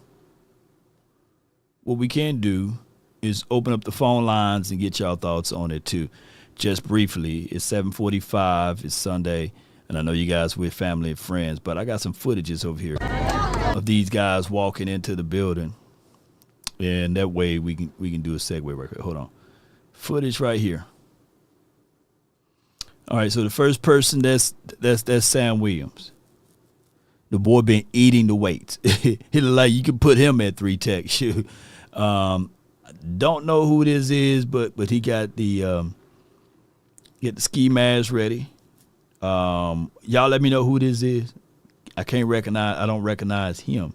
is open up the phone lines and get y'all thoughts on it too. Just briefly, it's 7:45, it's Sunday, and I know you guys with family and friends, but I got some footages over here of these guys walking into the building, and that way we can do a segue right here. Hold on. Footage right here. All right, so the first person, that's Sam Williams. The boy been eating the weights. He look like you can put him at 3 tech. Shoot. Don't know who this is, but he got the ski mask ready. Y'all let me know who this is. I don't recognize him.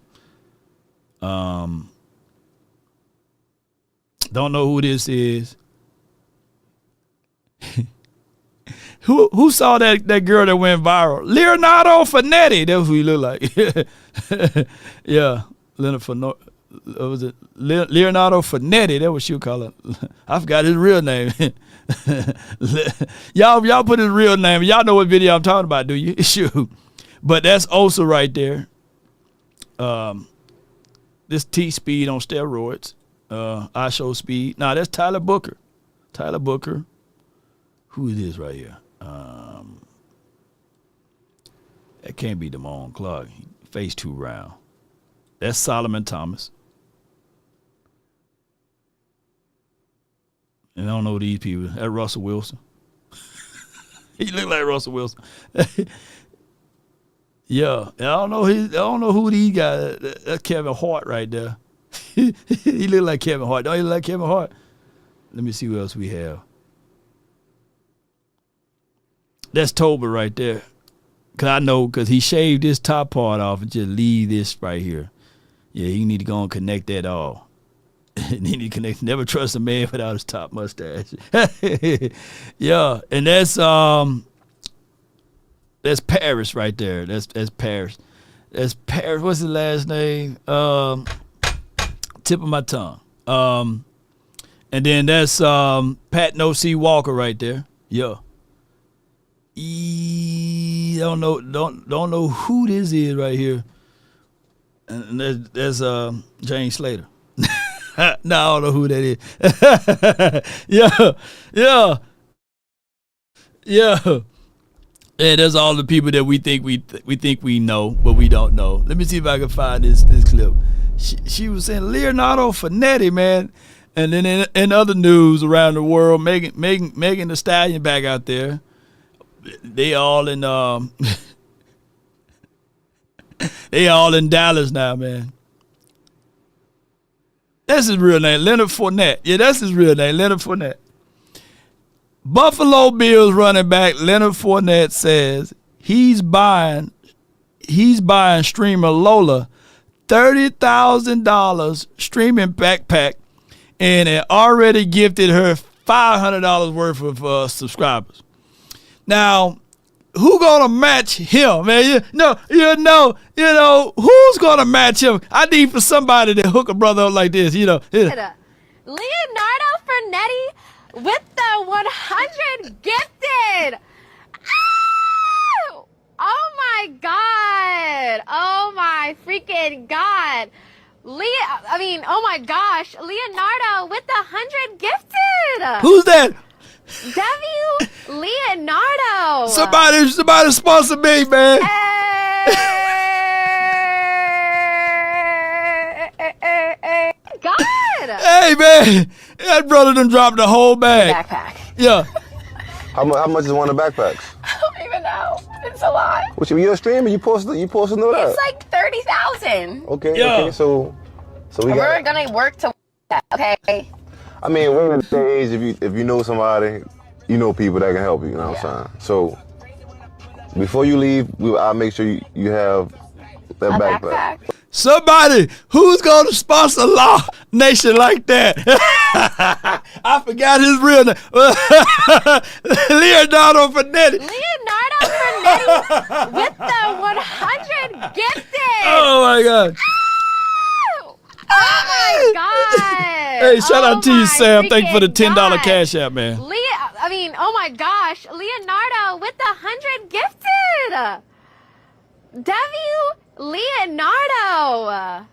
Don't know who this is. Who saw that girl that went viral? Leonardo Fournetti. That's who he looked like. Yeah, was it Leonardo Fournetti? That's what she would call it. I forgot his real name. y'all put his real name. Y'all know what video I'm talking about, do you? Shoot. But that's also right there. This T-Speed on steroids. I show speed. Nah, that's Tyler Booker. Tyler Booker. Who is this right here? That can't be Damone Clark. Face too round. That's Solomon Thomas. And I don't know these people. That's Russell Wilson. He look like Russell Wilson. Yeah, I don't know who these guys. That's Kevin Hart right there. He look like Kevin Hart. Don't he look like Kevin Hart? Let me see what else we have. That's Tolbert right there. Cause I know, cause he shaved this top part off and just leave this right here. Yeah, he need to go and connect that all. He need to connect. Never trust a man without his top mustache. Yeah, and that's Paris right there. That's Paris. That's Paris. What's his last name? Tip of my tongue. And then that's Pat No C Walker right there. Yeah. Don't know who this is right here. And there's James Slater. No, I don't know who that is. Yeah. And that's all the people that we think we know, but we don't know. Let me see if I can find this clip. She was saying Leonardo Fournetti, man. And then in other news around the world, Megan Thee Stallion back out there. They all in they all in Dallas now, man. That's his real name, Leonard Fournette. Yeah, that's his real name, Leonard Fournette. Buffalo Bills running back Leonard Fournette says he's buying streamer Lola $30,000 streaming backpack and had already gifted her $500 worth of subscribers. Now, who gonna match him, man? You know, who's gonna match him? I need for somebody to hook a brother up like this, you know. Leonardo Fournetti with the 100 gifted. Oh! Oh my God! Oh my freaking God! Oh my gosh! Leonardo with the 100 gifted. Who's that? Leonardo. Somebody sponsor me, man. God. Hey, man, that brother done dropped the whole bag. Backpack. Yeah. How much is one of the backpacks? I don't even know. It's a lot. What you're a streamer? You supposed to know that? It's like 30,000. Okay. Yeah. Okay. So we're gonna work to that. Okay. I mean, we're in the stage. If you know somebody, you know people that can help you. You know what I'm saying? So before you leave, I'll make sure you have that backpack. Somebody who's going to sponsor Law Nation like that. I forgot his real name. Leonardo Fournetti. Leonardo Fournetti with the 100 gifted. Oh my God. Oh my God. Hey, shout out to you, Sam. Thank you for the $10 Cash App, man. Oh my gosh. Leonardo with the 100 gifted. Leonardo.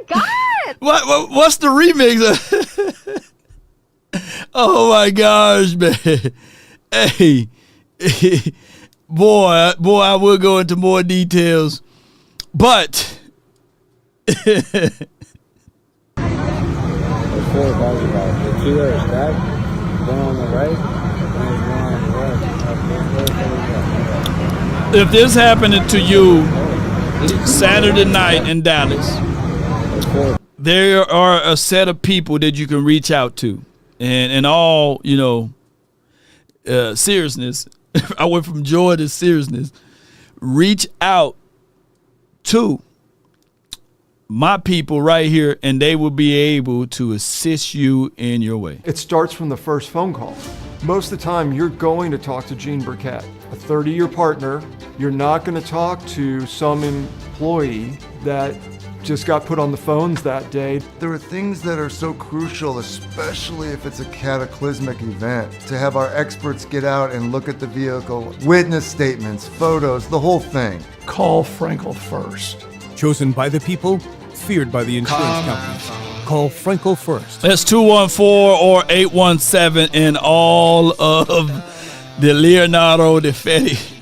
God. What's the remix? Oh my gosh, man. Hey. Boy, I will go into more details, but The two that are stacked, one on the right, and one on the left. if this happened to you Saturday night in Dallas, there are a set of people that you can reach out to, and in all seriousness. I went from joy to seriousness. Reach out to my people right here, and they will be able to assist you in your way. It starts from the first phone call. Most of the time, you're going to talk to Gene Burkett, a 30-year partner. You're not going to talk to some employee that just got put on the phones that day. There are things that are so crucial, especially if it's a cataclysmic event, to have our experts get out and look at the vehicle, witness statements, photos, the whole thing. Call Frenkel first. Chosen by the people, feared by the insurance companies. Call Frenkel first. That's 214 or 817 in all of the Leonardo Fournetti.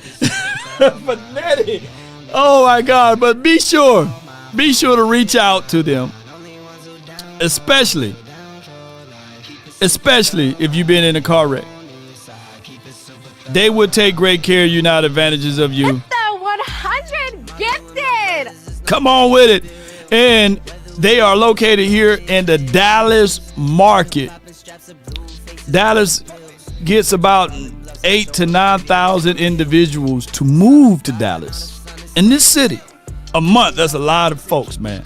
Oh my God, but be sure to reach out to them, especially if you've been in a car wreck. They would take great care of you, not advantages of you. It's the 100 gifted. Come on with it. And they are located here in the Dallas market. Dallas gets about 8,000 to 9,000 individuals to move to Dallas in this city a month. That's a lot of folks, man.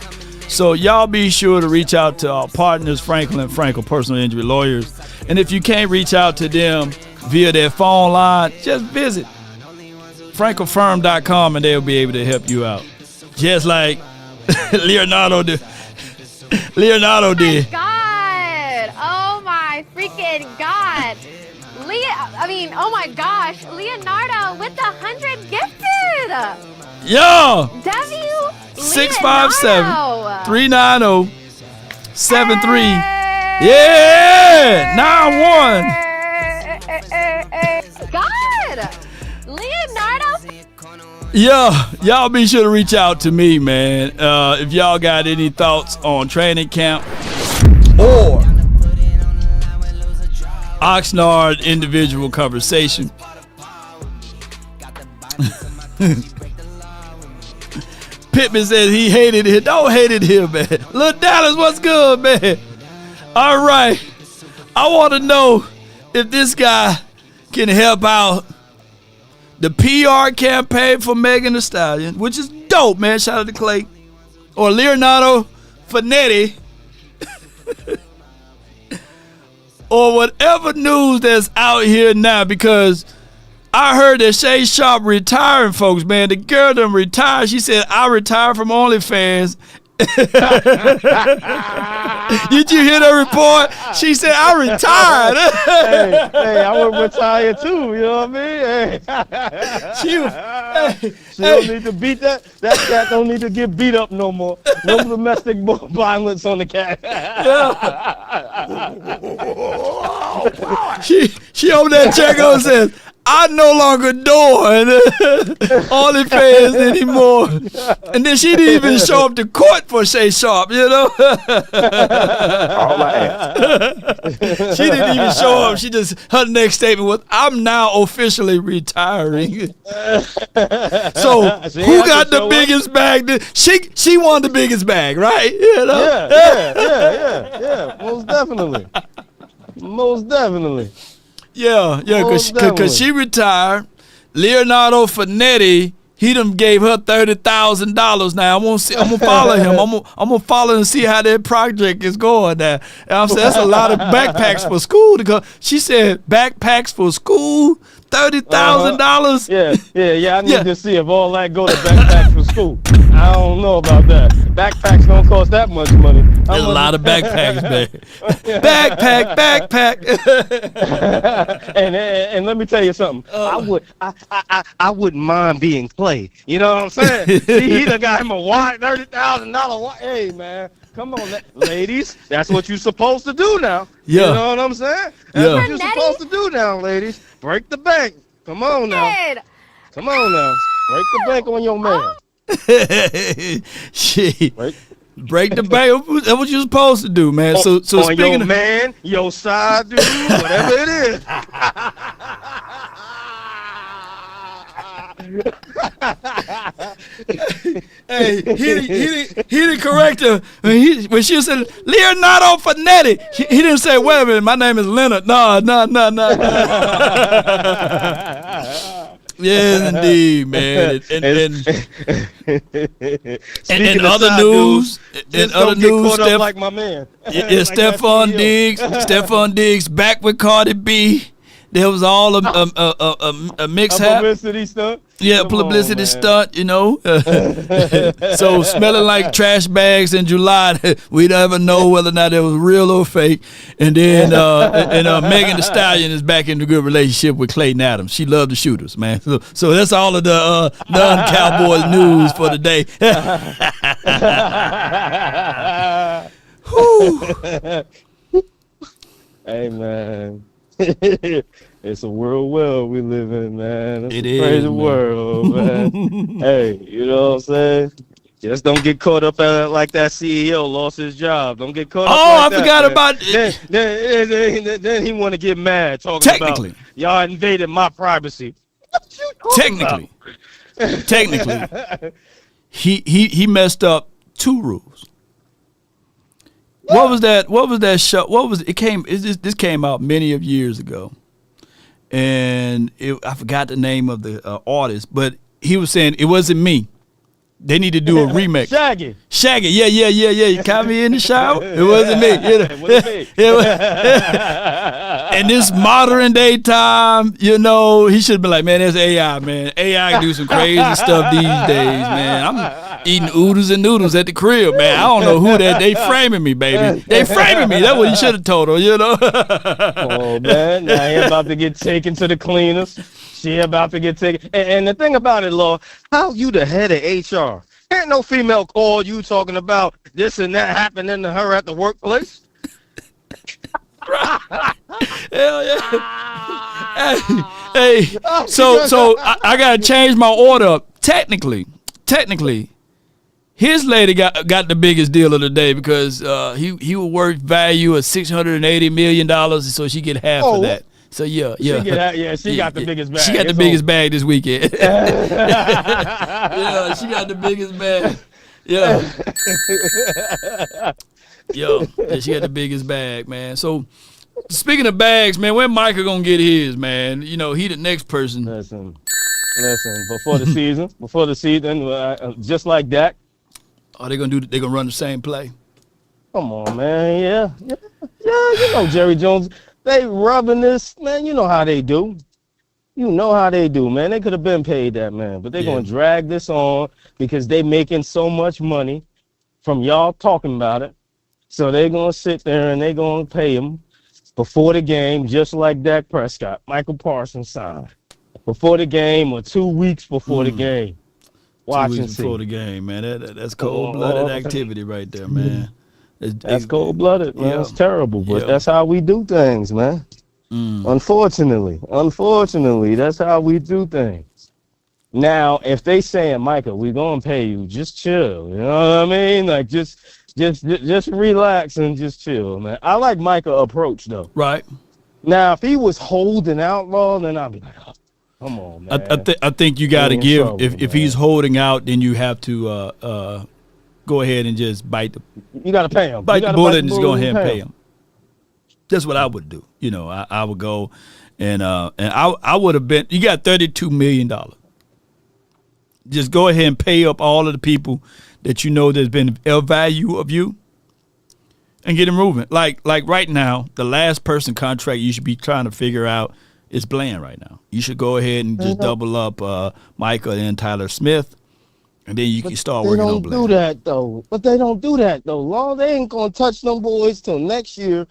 So y'all be sure to reach out to our partners, Frenkel and Frenkel Personal Injury Lawyers. And if you can't reach out to them via their phone line, just visit FrenkelFirm.com and they'll be able to help you out. Just like Leonardo did. Oh my God. Oh my freaking God. Oh my gosh. Leonardo with the 100 gifted. Yo. W. 657-390-73. Yeah. 9-1. God. Leonardo. Yeah, y'all be sure to reach out to me, man. If y'all got any thoughts on training camp or Oxnard individual conversation. Pittman said he hated it. Don't hate it here, man. Lil Dallas, what's good, man? All right. I want to know if this guy can help out the PR campaign for Megan Thee Stallion, which is dope, man. Shout out to Clay. Or Leonardo Finetti. Or whatever news that's out here now, because I heard that Shay Sharp retiring, folks, man. The girl done retired. She said, I retired from OnlyFans. Did you hear the report? She said, I retired. hey, I would retire too, you know what I mean? She don't need to beat that. That cat don't need to get beat up no more. No domestic violence on the cat. She over there checking and says, I no longer door OnlyFans anymore. And then she didn't even show up to court for Shay Sharp, you know? All my ass. She didn't even show up. She just, her next statement was, I'm now officially retiring. So who got the biggest bag? She won the biggest bag, right? You know? Yeah. Most definitely. Yeah, because she retired. Leonardo Finetti, he done gave her $30,000 now. I'm gonna follow him. I'm gonna follow and see how that project is going now. And I'm saying that's a lot of backpacks for school to go. She said backpacks for school, $30,000. Yeah. I need to see if all that go to backpacks for school. I don't know about that. Backpacks don't cost that much money. There's a lot of backpacks, man. Backpack. and let me tell you something. I wouldn't mind being Clay. You know what I'm saying? See, he done got him a $30,000 watch. Hey, man. Come on, ladies. That's what you're supposed to do now. Yeah. You know what I'm saying? That's what you're supposed to do now, ladies. Break the bank. Come on now. Break the bank on your man. Shit. Break the bank. That's what you're supposed to do, man. So on speaking your of man, your side dude, whatever it is. Hey, he didn't correct her when she said Leonardo Finetti. He didn't say, "Wait a minute, my name is Leonard." No. Yes, indeed, man. And other news, like my man. Stephon Diggs back with Cardi B. There was all a mix-up. Publicity stunt? Yeah, publicity stunt, you know. So smelling like trash bags in July, we never know whether or not it was real or fake. And then Megan Thee Stallion is back in a good relationship with Clayton Adams. She loved the shooters, man. So that's all of the non-Cowboys news for the day. Hey, man. It's a world we live in, man. It's a crazy world, man. Hey, you know what I'm saying? Just don't get caught up like that CEO lost his job. Don't get caught up like that. I forgot about Then he want to get mad talking about y'all invaded my privacy. Technically, he messed up two rules. What was that? What was that show? What was it? This came out many of years ago, and I forgot the name of the artist, but he was saying it wasn't me. They need to do a remake. Shaggy. Yeah. You caught me in the shower. It wasn't me. It wasn't me. In this modern day time, he should have been like, man, there's AI, man. AI can do some crazy stuff these days, man. I'm eating oodles and noodles at the crib, man. I don't know who that. They framing me, baby. They framing me. That's what you should have told her, Oh, man. Now he about to get taken to the cleaners. She about to get taken. And the thing about it, Lord, how you the head of HR? Ain't no female call you talking about this and that happening to her at the workplace. Hell yeah. Hey, so I gotta change my order up. Technically, his lady got the biggest deal of the day because he would worth value of $680 million, so she get half of that. So yeah. She got the biggest bag. She got the biggest bag this weekend. Yeah, she got the biggest bag. Yeah. She got the biggest bag, man. So speaking of bags, man, when Micah gonna get his, man? He the next person. Listen. Before the season, just like that. Oh, they gonna run the same play. Come on, man. Yeah. Jerry Jones. They rubbing this, man. You know how they do. Man. They could have been paid that, man. But they're going to drag this on because they making so much money from y'all talking about it. So they're going to sit there and they're going to pay him before the game, just like Dak Prescott. Micah Parsons signed. Before the game or 2 weeks before the game. Watch 2 and weeks see. before the game, man. That's cold-blooded activity right there, man. That's cold-blooded, man. Yeah. It's terrible, but that's how we do things, man. Unfortunately, that's how we do things. Now, if they saying, Micah, we're gonna pay you, just chill. You know what I mean? Like just relax and just chill, man. I like Micah's approach though. Right. Now, if he was holding out, Law, then I'd be like, oh, come on, man. I think you got to give trouble, if he's holding out, then you have to go ahead and just bite the. You got to pay him. Bite the bullet and just go ahead and pay him. That's what I would do. I would go and I would have been. You got $32 million. Just go ahead and pay up all of the people that there's been a value of you, and get them moving. Like right now, the last person contract you should be trying to figure out is Bland right now. You should go ahead and just double up Micah and Tyler Smith. And then you can start working on Bland. They don't do that, though. But they don't do that, though. Law, they ain't going to touch them boys till next year.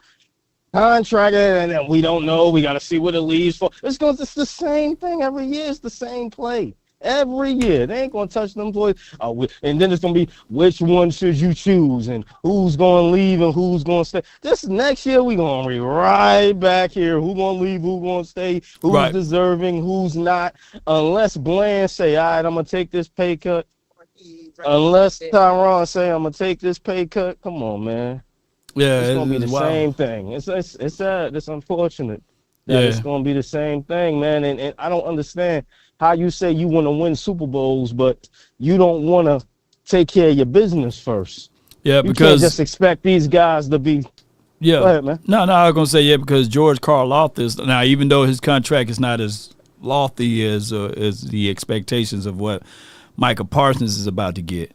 Contracted, and then we don't know. We got to see what it leaves for. It's the same thing every year. It's the same play. Every year. They ain't going to touch them boys. And then it's going to be which one should you choose and who's going to leave and who's going to stay. This next year, we're going to be right back here. Who's going to leave, who's going to stay, who's deserving, who's not. Unless Bland say, all right, I'm going to take this pay cut. Unless Tyron say I'm gonna take this pay cut, come on, man. Yeah, it's gonna be the same thing. It's sad. It's unfortunate that it's gonna be the same thing, man. And I don't understand how you say you want to win Super Bowls, but you don't want to take care of your business first. Yeah, you because can't just expect these guys to be. Yeah, go ahead, man. No, I was gonna say because George Karlaftis now, even though his contract is not as lofty as the expectations of what Micah Parsons is about to get.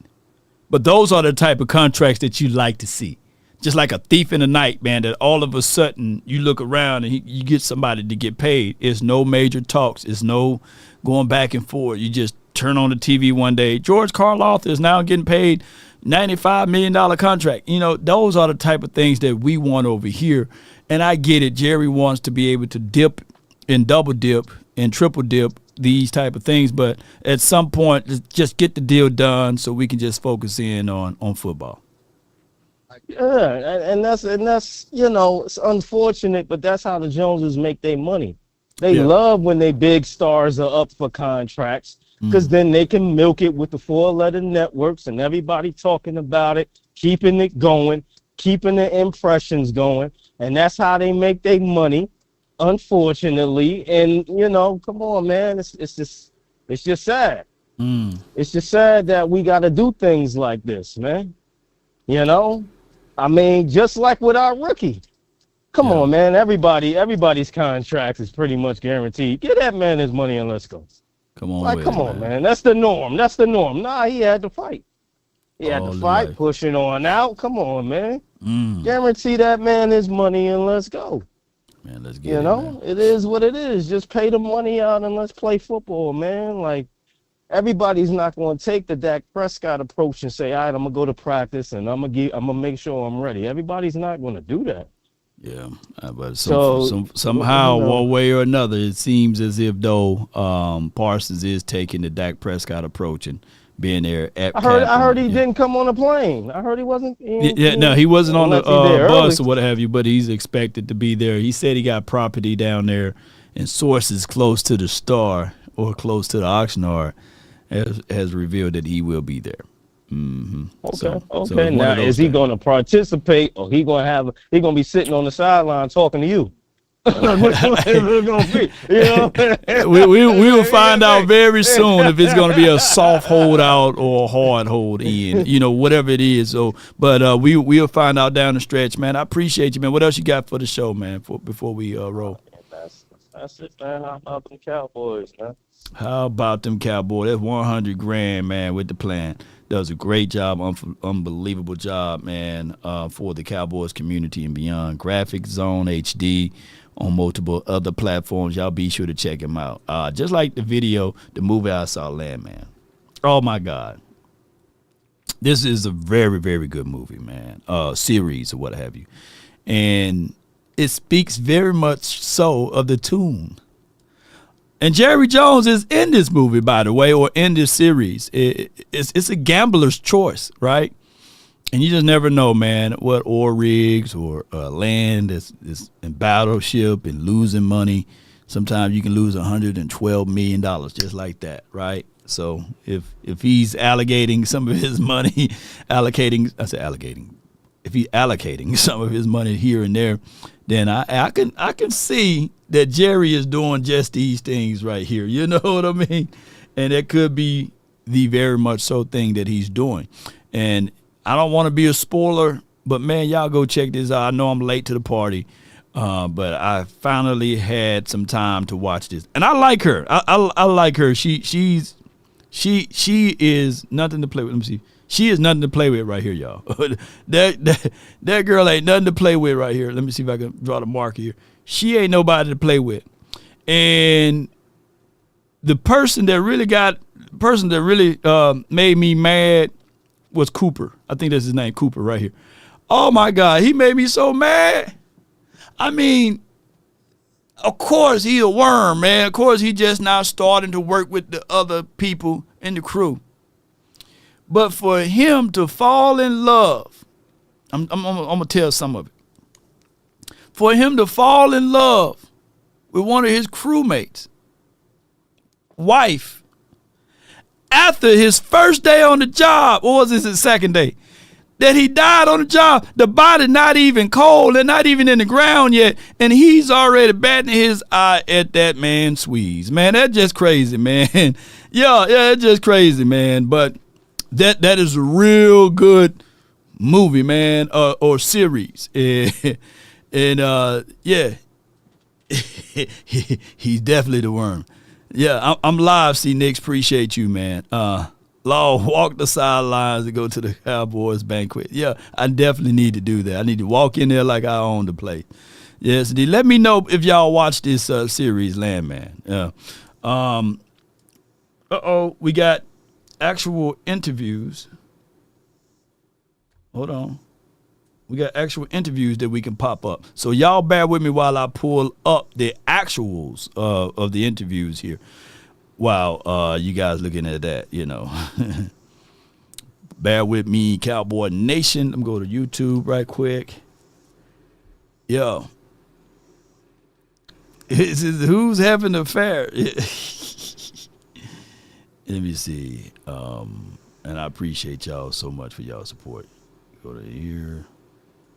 But those are the type of contracts that you like to see. Just like a thief in the night, man, that all of a sudden you look around and you get somebody to get paid. It's no major talks. It's no going back and forth. You just turn on the TV one day. George Karlaftis is now getting paid $95 million contract. Those are the type of things that we want over here. And I get it. Jerry wants to be able to dip and double dip and triple dip these type of things, but at some point just get the deal done so we can just focus in on football. Yeah, and that's it's unfortunate, but that's how the Joneses make their money. They love when they big stars are up for contracts because then they can milk it with the 4-letter networks and everybody talking about it, keeping it going, keeping the impressions going, and that's how they make their money. Unfortunately, and come on, man, it's just sad. It's just sad that we got to do things like this, man. I mean, just like with our rookie. Come on, man. Everybody's contract is pretty much guaranteed. Get that man his money and let's go. Come on, come on, man. That's the norm. Nah, he had to fight. He had to fight, pushing on out. Come on, man. Guarantee that man his money and let's go. Man, let's get it. It is what it is. Just pay the money out and let's play football, man. Like, everybody's not going to take the Dak Prescott approach and say, all right, I'm going to go to practice and I'm going to make sure I'm ready. Everybody's not going to do that. Yeah, but somehow, one way or another, it seems as if though Parsons is taking the Dak Prescott approach and being there at. I heard he didn't come on a plane. I heard he wasn't. He wasn't on the bus early. or what have you, but he's expected to be there. He said he got property down there, and sources close to the Star or close to the Oxnard has revealed that he will be there. Okay. Now, is he going to participate, or he going to be sitting on the sideline talking to you? Which one is it going to be? We will find out very soon if it's going to be a soft holdout or a hard hold in. Whatever it is. So, but we'll find out down the stretch, man. I appreciate you, man. What else you got for the show, man? Before we roll. That's it, man. How about them Cowboys, man? How about them Cowboys? That's $100,000, man, with the plan. Does a great job, unbelievable job, man, for the Cowboys community and beyond. Graphic Zone HD on multiple other platforms. Y'all be sure to check him out. Just like the video, the movie I saw, Landman. Oh, my God. This is a very, very good movie, man. Series or what have you. And it speaks very much so of the tune. And Jerry Jones is in this movie, by the way, or in this series. It's a gambler's choice, right? And you just never know, man, what oil rigs or land is in battleship and losing money. Sometimes you can lose $112 million just like that, right? So if he's allocating some of his money, if he's allocating some of his money here and there, then I can see that Jerry is doing just these things right here. You know what I mean? And it could be the very much so thing that he's doing. And I don't want to be a spoiler, but man, y'all go check this out. I know I'm late to the party, but I finally had some time to watch this, and I like her. I like her. She is nothing to play with. Let me see. She is nothing to play with right here, y'all. that girl ain't nothing to play with right here. Let me see if I can draw the mark here. She ain't nobody to play with. And the person that really made me mad was Cooper. I think that's his name, Cooper, right here. Oh my God, he made me so mad. I mean, of course he's a worm, man. Of course he just now starting to work with the other people in the crew. But for him to fall in love, I'm gonna tell some of it. For him to fall in love with one of his crewmates' wife after his first day on the job, or was this his second day, that he died on the job, the body not even cold and not even in the ground yet, and he's already batting his eye at that man Squeeze. Man, that's just crazy, man. yeah, it's just crazy, man. But that is a real good movie, man, or series. And yeah, he's definitely the worm. Yeah, I'm live, C. Nicks. Appreciate you, man. Law, walk the sidelines to go to the Cowboys banquet. Yeah, I definitely need to do that. I need to walk in there like I own the place. Yes, indeed. Let me know if y'all watch this series, Landman. Yeah. We got actual interviews. Hold on. We got actual interviews that we can pop up. So y'all bear with me while I pull up the actuals of the interviews here. Wow, you guys looking at that, you know. Bear with me, Cowboy Nation. I'm going to YouTube right quick. Yo. Who's having an affair? Let me see. And I appreciate y'all so much for y'all support. Go to here.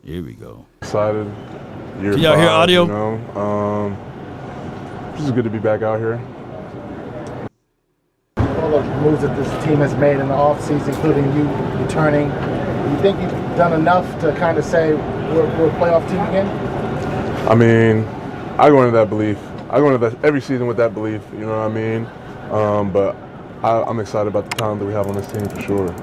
Here we go. Excited. Can y'all hear audio? You know, it's just good to be back out here. All of the moves that this team has made in the offseason, including you returning, You think you've done enough to kind of say we're a playoff team again? I mean, I go into that belief. I go into every season with that belief, you know what I mean? But I'm excited about the talent that we have on this team for sure.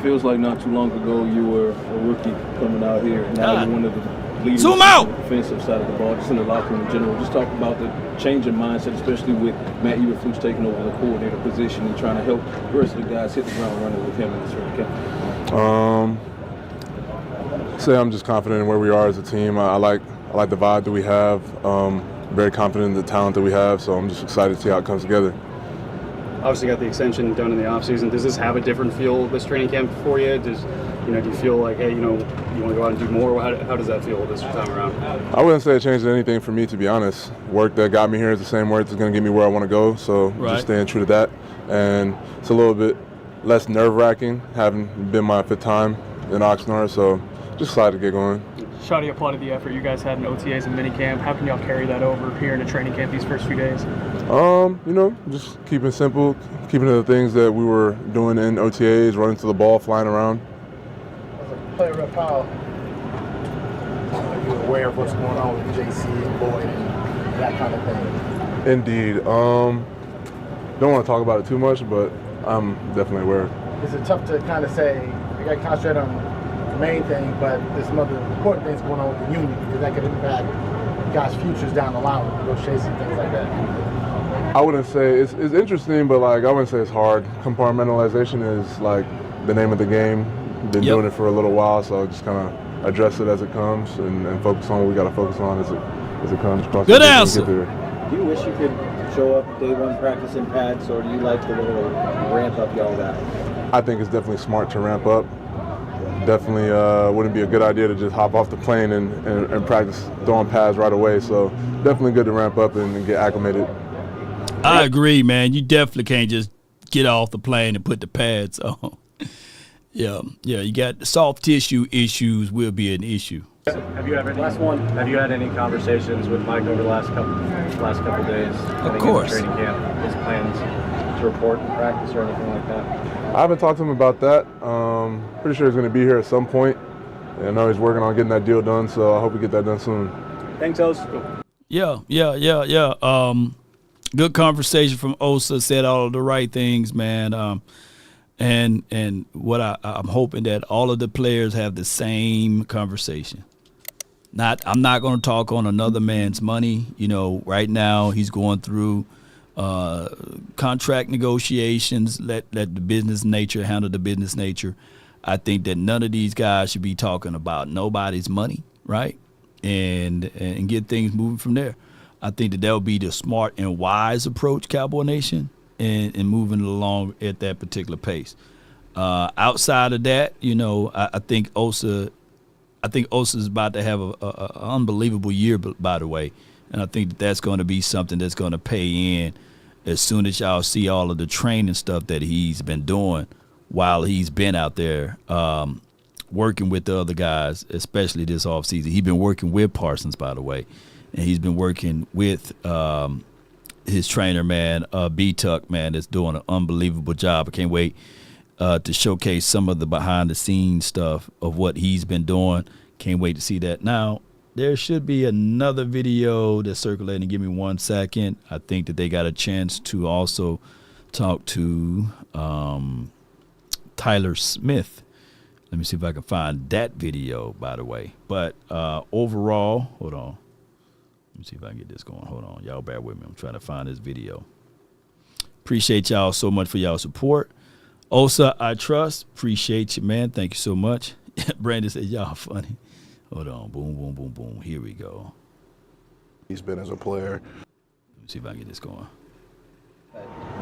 Feels like not too long ago you were a rookie coming out here, and now you're one of the leaders Zoom out! on the defensive side of the ball, just in the locker room in general. Just talk about the change in mindset, especially with Matt Eberflus taking over the coordinator position and trying to help the rest of the guys hit the ground running with him in this training camp. Say I'm just confident in where we are as a team. I like the vibe that we have. Very confident in the talent that we have, so I'm just excited to see how it comes together. Obviously got the extension done in the offseason. Does this have a different feel this training camp for you? Do you feel like, hey, you want to go out and do more? How does that feel this time around? I wouldn't say it changed anything for me, to be honest. Work that got me here is the same work that's going to get me where I want to go, so just staying true to that. And it's a little bit less nerve-wracking, having been my 5th time in Oxnard, so just excited to get going. Shotty applauded the effort you guys had in OTAs and minicamp. How can y'all carry that over here in a training camp these first few days? Just keeping it simple, keeping to the things that we were doing in OTAs, running to the ball, flying around. As a player rep, how are you aware of what's going on with JC and Boyd and that kind of thing? Indeed. Don't want to talk about it too much, but I'm definitely aware. Is it tough to kind of say, you got to concentrate on main thing, but there's some other important things going on with the union because that could impact guys' futures down the line with negotiations and things like that? I wouldn't say it's interesting, but I wouldn't say it's hard. Compartmentalization is the name of the game. Been doing it for a little while, so just kind of address it as it comes and focus on what we got to focus on as it comes. Good answer. Do you wish you could show up day one practice in pads, or do you like the little ramp up y'all got? I think it's definitely smart to ramp up. Definitely wouldn't be a good idea to just hop off the plane and practice throwing pads right away. So definitely good to ramp up and get acclimated. I agree, man. You definitely can't just get off the plane and put the pads on. Yeah, you got soft tissue issues will be an issue. Have you had any conversations with Mike over the last couple days? Of course. Training camp, his plans to report in practice or anything like that? I haven't talked to him about that. Pretty sure he's going to be here at some point. And I know he's working on getting that deal done, so I hope we get that done soon. Thanks, Os. Yeah. Good conversation from Osa. Said all of the right things, man. And what I'm hoping that all of the players have the same conversation. I'm not going to talk on another man's money. Right now he's going through contract negotiations. Let the business nature handle the business nature. I think that none of these guys should be talking about nobody's money, right? And get things moving from there. I think that will be the smart and wise approach, Cowboy Nation, and moving along at that particular pace. Outside of that, I think Osa is about to have an unbelievable year, by the way, and I think that's going to be something that's going to pay in as soon as y'all see all of the training stuff that he's been doing while he's been out there working with the other guys, especially this offseason. He's been working with Parsons, by the way, and he's been working with his trainer, man, B-Tuck, man, that's doing an unbelievable job. I can't wait to showcase some of the behind-the-scenes stuff of what he's been doing. Can't wait to see that. Now, there should be another video that's circulating. Give me 1 second. I think that they got a chance to also talk to Tyler Smith. Let me see if I can find that video, by the way. But overall, hold on. Let me see if I can get this going. Hold on. Y'all bear with me. I'm trying to find this video. Appreciate y'all so much for y'all support. Osa, I trust. Appreciate you, man. Thank you so much. Brandon said, y'all funny. Hold on. Boom, boom, boom, boom. Here we go. He's been as a player. Let me see if I can get this going.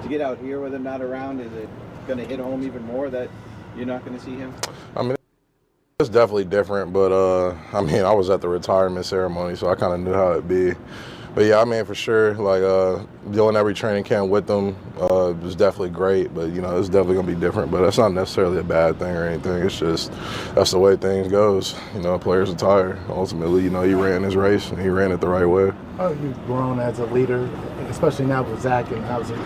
To get out here with him not around, is it going to hit home even more that you're not going to see him? I mean, it's definitely different, but I was at the retirement ceremony, so I kind of knew how it'd be. But yeah, for sure, doing every training camp with them was definitely great, but it's definitely gonna be different. But that's not necessarily a bad thing or anything. It's just that's the way things goes. Players retire. Ultimately, he ran his race and he ran it the right way. How have you grown as a leader, especially now with Zach and obviously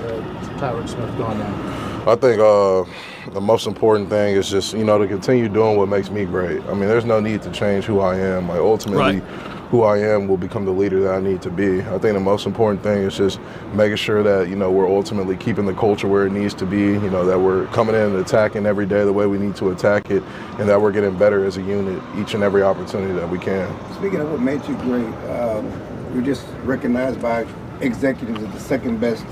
Tyler Smith going down? I think the most important thing is just, to continue doing what makes me great. I mean, there's no need to change who I am. Like, ultimately, who I am will become the leader that I need to be. I think the most important thing is just making sure that, we're ultimately keeping the culture where it needs to be, that we're coming in and attacking every day the way we need to attack it, and that we're getting better as a unit each and every opportunity that we can. Speaking of what made you great, you're just recognized by executives as the second best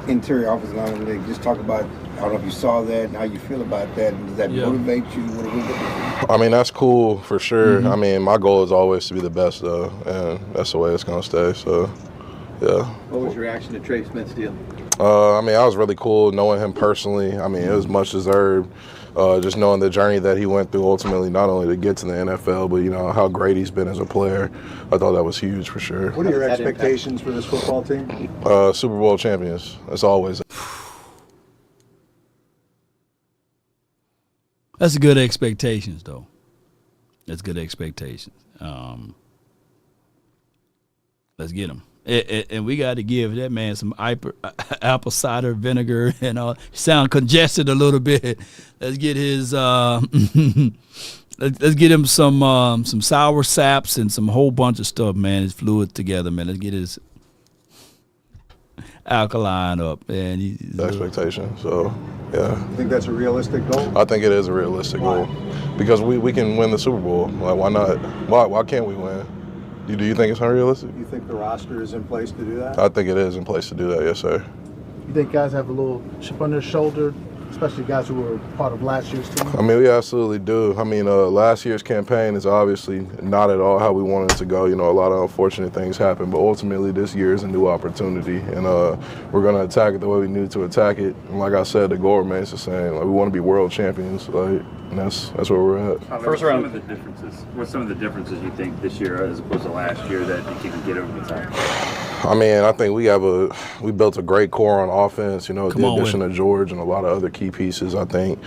interior offensive line in the league. Just talk about, I don't know if you saw that and how you feel about that, and does that motivate you? I mean, that's cool for sure. I mean, my goal is always to be the best, though, and that's the way it's going to stay, so, yeah. What was your reaction to Trey Smith's deal? I mean, that was really cool knowing him personally. I mean, it was much deserved. Just knowing the journey that he went through ultimately, not only to get to the NFL, but, how great he's been as a player. I thought that was huge for sure. What are your expectations for this football team? Super Bowl champions, as always. That's good expectations, though. That's good expectations. Let's get them. And we got to give that man some apple cider vinegar and sound congested a little bit. Let's get his let's get him some sour saps and some whole bunch of stuff, man. His fluid together, man. Let's get his alkaline up, man. Expectation. So, yeah. You think that's a realistic goal? I think it is a realistic goal because we can win the Super Bowl. Like, why not? Why can't we win? Do you think it's unrealistic? You think the roster is in place to do that? I think it is in place to do that, yes, sir. You think guys have a little chip on their shoulder, especially guys who were part of last year's team? I mean, we absolutely do. I mean, last year's campaign is obviously not at all how we wanted it to go. A lot of unfortunate things happened, but ultimately this year is a new opportunity, and we're going to attack it the way we need to attack it. And like I said, the goal remains the same. Like, we want to be world champions, and that's where we're at. First round. What's some of the differences you think this year as opposed to last year that you can get over the top? I mean, I think we built a great core on offense, with the addition of George and a lot of other key pieces. I think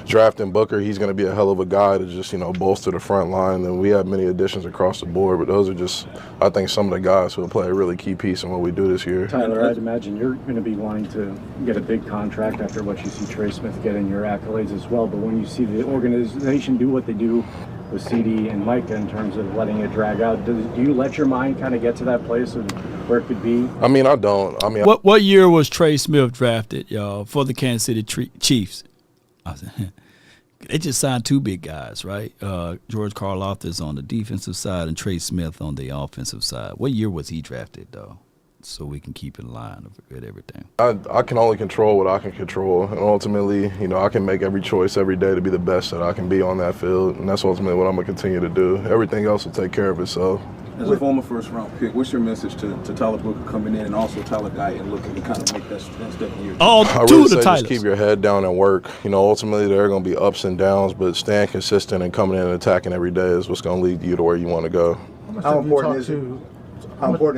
drafting Booker, he's going to be a hell of a guy to just, bolster the front line. And we have many additions across the board, but those are just, I think, some of the guys who will play a really key piece in what we do this year. Tyler, I'd imagine you're going to be wanting to get a big contract after what you see Trey Smith getting your accolades as well. But when you see the organization do what they do with CD and Micah in terms of letting it drag out, do you let your mind kind of get to that place of where it could be? I mean, I don't. I mean, what year was Trey Smith drafted, y'all, for the Kansas City Chiefs? They just signed two big guys, right? George Karlaftis on the defensive side and Trey Smith on the offensive side. What year was he drafted, though? So we can keep in line with everything. I can only control what I can control, and ultimately, I can make every choice every day to be the best that I can be on that field, and that's ultimately what I'm going to continue to do. Everything else will take care of itself. As a former first-round pick, what's your message to Tyler Booker coming in and also Tyler Guyton looking to kind of make that step in your I really say just keep your head down and work. Ultimately there are going to be ups and downs, but staying consistent and coming in and attacking every day is what's going to lead you to where you want to go. How important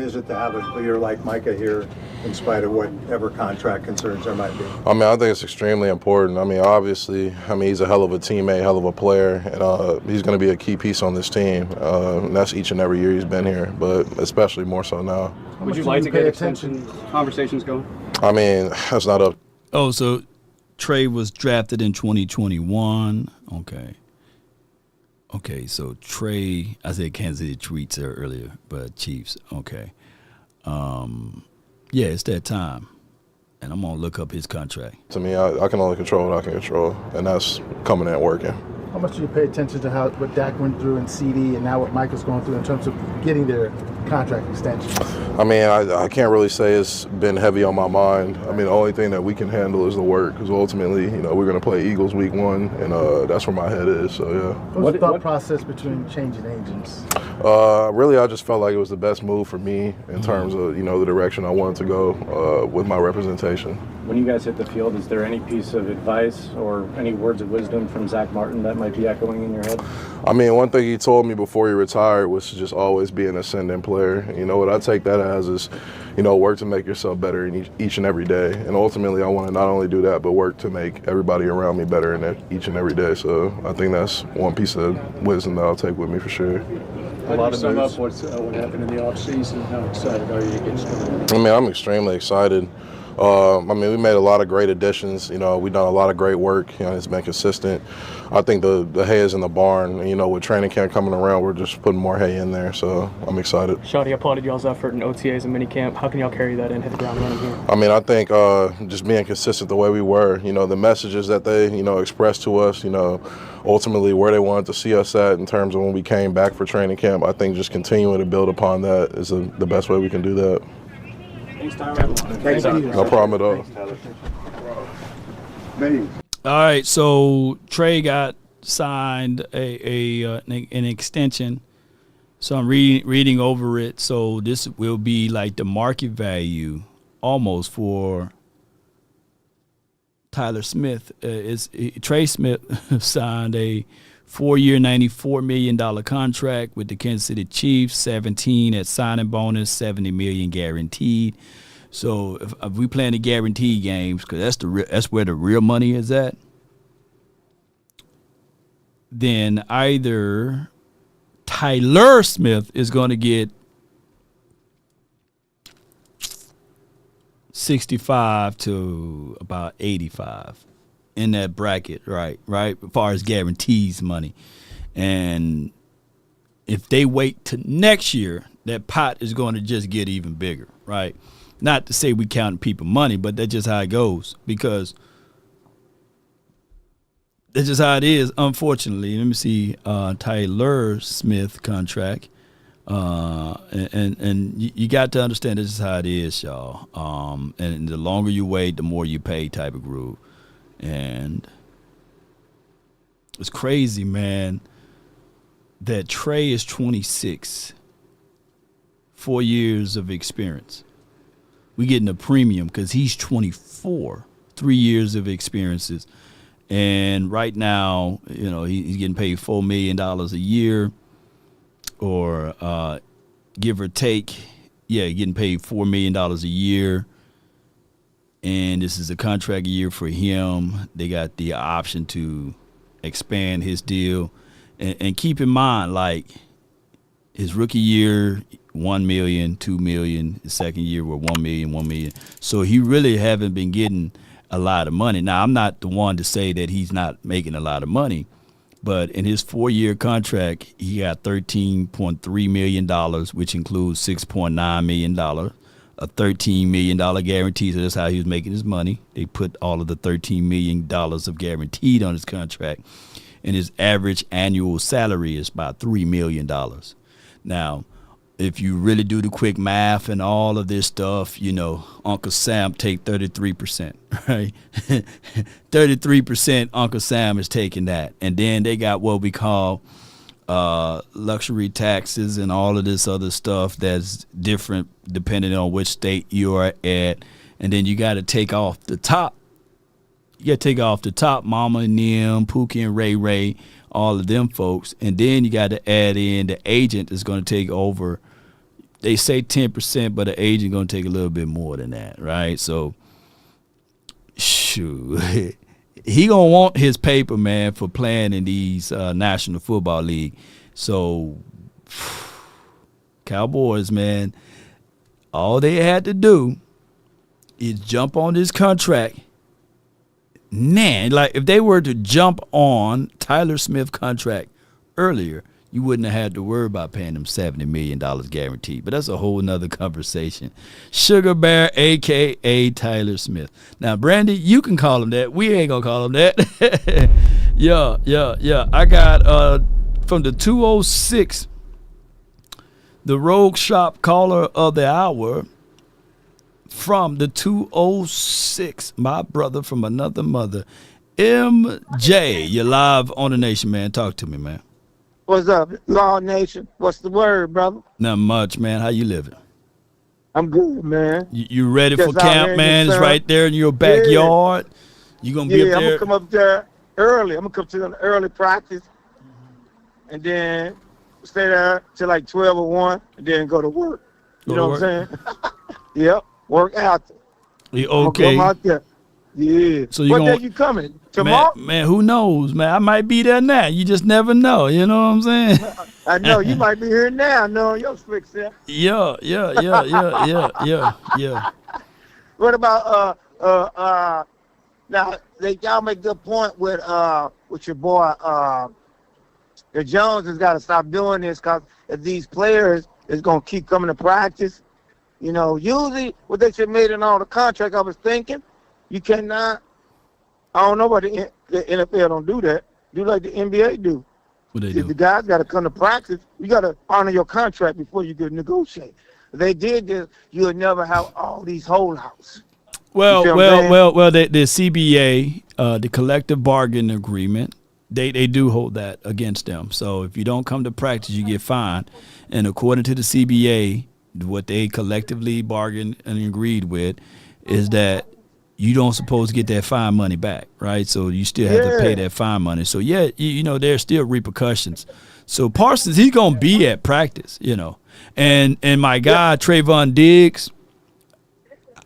is it to have a leader like Micah here in spite of whatever contract concerns there might be? I mean, I think it's extremely important. I mean, obviously, he's a hell of a teammate, hell of a player, and he's going to be a key piece on this team. And that's each and every year he's been here, but especially more so now. Would you like to get extension conversations going? I mean, that's not up. Oh, so Trey was drafted in 2021. Okay, so Trey, I said Kansas City Chiefs there earlier, but Chiefs. Okay. Yeah, it's that time. And I'm going to look up his contract. To me, I can only control what I can control, and that's coming in and working. How much do you pay attention to what Dak went through in CD and now what Micah's going through in terms of getting their contract extensions? I mean, I can't really say it's been heavy on my mind. I mean, the only thing that we can handle is the work, because ultimately, we're going to play Eagles week 1, and that's where my head is, so yeah. What was the thought process between changing agents? Really, I just felt like it was the best move for me in terms of, the direction I wanted to go with my representation. When you guys hit the field, is there any piece of advice or any words of wisdom from Zach Martin that might be echoing in your head? I mean, one thing he told me before he retired was to just always be an ascending player. What I take that as is, work to make yourself better in each and every day. And ultimately, I want to not only do that, but work to make everybody around me better in each and every day. So I think that's one piece of wisdom that I'll take with me for sure. How do you sum up what happened in the offseason? How excited are you to get started? I mean, I'm extremely excited. I mean, we made a lot of great additions. You know, we've done a lot of great work. You know, it's been consistent. I think the hay is in the barn. And, you know, with training camp coming around, we're just putting more hay in there. So I'm excited. Shawty, applauded y'all's effort in OTAs and minicamp. How can y'all carry that and hit the ground running here? I mean, I think just being consistent the way we were, you know, the messages that they, you know, expressed to us, you know, ultimately where they wanted to see us at in terms of when we came back for training camp. I think just continuing to build upon that is the best way we can do that. Thanks, Tyler. Thanks, Tyler. No problem at all. All right, so Trey got signed an extension. So I'm reading over it. So this will be like the market value almost for Tyler Smith. Trey Smith signed a 4-year, $94 million contract with the Kansas City Chiefs, 17 at signing bonus, $70 million guaranteed. So if we play in the guaranteed games, because that's where the real money is at, then either Tyler Smith is going to get 65 to about 85 in that bracket, right? As far as guarantees money. And if they wait to next year, that pot is going to just get even bigger, right? Not to say we counting people money, but that's just how it goes, because that's just how it is, unfortunately. Let me see Tyler Smith contract. And you got to understand this is how it is, y'all. And the longer you wait, the more you pay type of groove. And it's crazy, man, that Trey is 26, 4 years of experience. We getting a premium because he's 24, 3 years of experiences. And right now, you know, he's getting paid $4 million a year, or give or take, getting paid $4 million a year. And this is a contract year for him. They got the option to expand his deal. And keep in mind, like, his rookie year, $1 million, $2 million. His second year were $1 million, $1 million. So he really haven't been getting a lot of money. Now, I'm not the one to say that he's not making a lot of money, but in his 4-year contract, he got $13.3 million, which includes $6.9 million, a $13 million guarantee. So that's how he was making his money. They put all of the $13 million of guaranteed on his contract, and his average annual salary is about $3 million. Now, if you really do the quick math and all of this stuff, you know, Uncle Sam take 33%, right? 33% Uncle Sam is taking that. And then they got what we call luxury taxes and all of this other stuff that's different depending on which state you are at. And then you got to take off the top. You got to take off the top, Mama and them, Pookie and Ray Ray, all of them folks. And then you got to add in the agent that's going to take over. They say 10%, but the agent going to take a little bit more than that, right? So, shoot. He going to want his paper, man, for playing in these National Football League. So, Cowboys, man, all they had to do is jump on this contract. Man, like, if they were to jump on Tyler Smith contract earlier, you wouldn't have had to worry about paying them $70 million guaranteed. But that's a whole nother conversation. Sugar Bear, a.k.a. Tyler Smith. Now, Brandy, you can call him that. We ain't going to call him that. Yeah. I got from the 206, the RogueShop caller of the hour. From the 206, my brother from another mother, MJ. You're live on the Nation, man. Talk to me, man. What's up, Law Nation? What's the word, brother? Not much, man. How you living? I'm good, man. You ready for camp, man? It's right there in your backyard. Yeah. You gonna be up there? I'm gonna come up there early. I'm gonna come to an early practice, and then stay there till like 12 or 1, and then go to work. You know what I'm saying? Yep. Work out there. Yeah, okay. Come out there. Yeah. So what day you coming? Tomorrow? Man, who knows, man? I might be there now. You just never know. You know what I'm saying? I know. You might be here now knowing your slick self. Yeah. What about now y'all make a good point with your boy the Jones has got to stop doing this, because if these players is gonna keep coming to practice, you know, usually what they should have made in all the contract, I was thinking, you cannot. I don't know why the NFL don't do that. Do like the NBA do. What they If do? the guys got to come to practice, you got to honor your contract before you can negotiate. If they did this, you would never have all these holdouts. Well, You see what I'm saying? the CBA, the collective bargaining agreement, they do hold that against them. So if you don't come to practice, you get fined. And according to the CBA, what they collectively bargained and agreed with is that you don't supposed to get that fine money back, right? So you still have to pay that fine money. So yeah, you know, there's still repercussions. So Parsons, he's gonna be at practice, you know. And my guy Trayvon Diggs,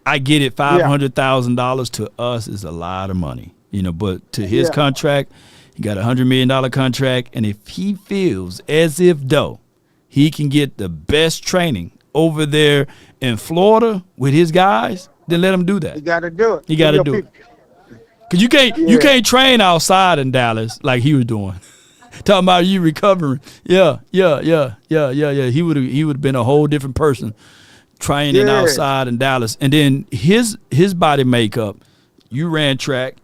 I get it, $500,000 to us is a lot of money, you know, but to his contract, he got $100 million contract, and if he feels as if though he can get the best training over there in Florida with his guys, then let him do that. You got to do it. You got to do it. Cause you can't train outside in Dallas like he was doing. Talking about you recovering. Yeah. He would have been a whole different person training outside in Dallas. And then his body makeup, you ran track.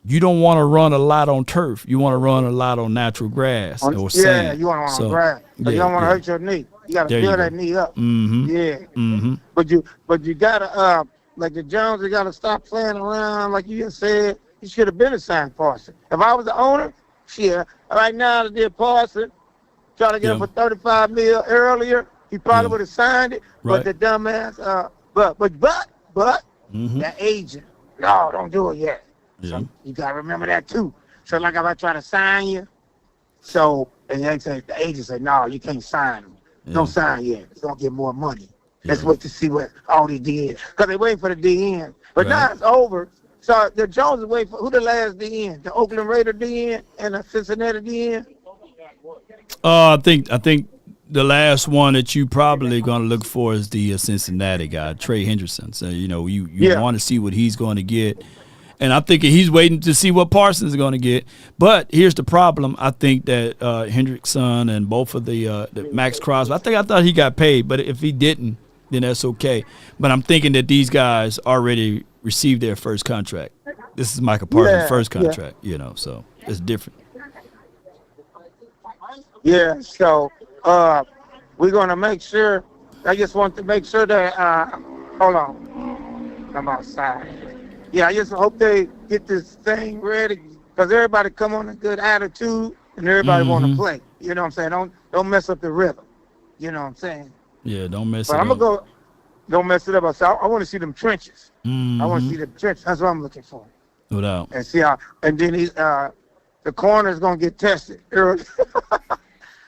You don't want to run a lot on turf. You want to run a lot on natural grass or sand. Yeah, you want to run on grass. But you don't want to hurt your knee. You got to build that knee up. Mm-hmm. Yeah. Mm-hmm. But you gotta like the Jones, they gotta stop playing around. Like you just said, he should have been assigned Parsons. If I was the owner, shit. Right now, they did Parsons, trying to get him for $35 million earlier. He probably would have signed it. Right. But the dumbass, but that agent, no, don't do it yet. Yeah. So you gotta remember that too. So like if I try to sign you, and the agent said, no, you can't sign him. Don't sign yet. It's gonna get more money. Let's wait to see what all they did. Because they waiting for the DN. But now it's over. So the Jones is waiting for who the last DN? The Oakland Raider DN and the Cincinnati DN? I think the last one that you probably gonna look for is the Cincinnati guy, Trey Hendrickson. So you know you want to see what he's going to get. And I'm thinking he's waiting to see what Parsons is going to get. But here's the problem. I think that Hendrickson and both of the Max Crosby, I thought he got paid. But if he didn't, then that's okay. But I'm thinking that these guys already received their first contract. This is Micah Parsons' first contract, you know, so it's different. Yeah, so we're going to make sure. I just want to make sure that, hold on, I'm outside. Yeah, I just hope they get this thing ready, because everybody come on a good attitude and everybody want to play. You know what I'm saying? Don't mess up the rhythm. You know what I'm saying? Yeah, don't mess But it I'm up. going to go, don't mess it up. I want to see them trenches. Mm-hmm. I want to see the trenches. That's what I'm looking for. No doubt. And see how, and then the corner's going to get tested early.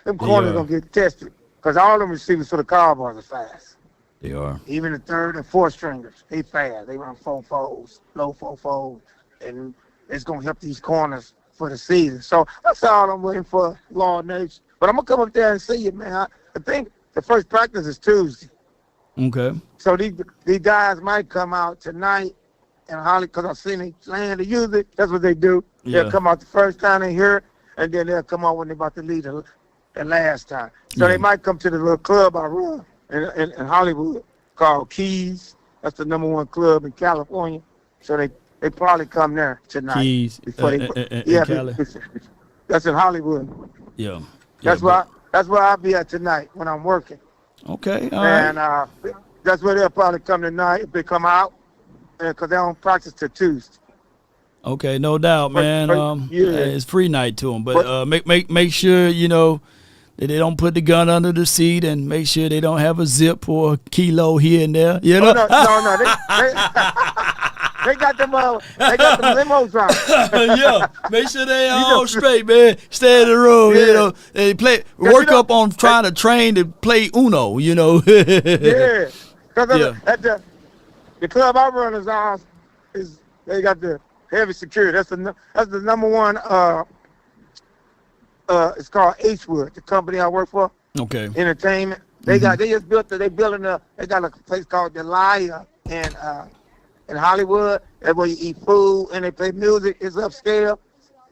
Them corners going to get tested, because all them receivers for the Cowboys are fast. They are. Even the third and fourth stringers, they fast. They run 4-4s, low 4-4s, and it's going to help these corners for the season. So that's all I'm waiting for, Lord Nation. But I'm going to come up there and see you, man. I think the first practice is Tuesday. Okay. So these guys might come out tonight and Holly, because I've seen they land to use it. That's what they do. Yeah. They'll come out the first time they hear it, and then they'll come out when they're about to leave the last time. So they might come to the little club I run in Hollywood called Keys. That's the #1 club in California. So they probably come there tonight. Keys before in Cali. That's in Hollywood. Yeah. That's where I'll be at tonight when I'm working. Okay. All right. And that's where they'll probably come tonight if they come out, because they don't practice till Tuesday. Okay, no doubt, man. Yeah. It's free night to them, but make sure you know that they don't put the gun under the seat, and make sure they don't have a zip or a kilo here and there. You know? No. They got them limos on. Yeah, make sure they all straight, man. Stay in the room, you know. They work up on trying to train to play Uno, you know. Yeah, because at the club I run is they got the heavy security. That's the #1. It's called Hwood, the company I work for. Okay. Entertainment. They got a place called Delia in Hollywood. That's where you eat food and they play music. It's upscale.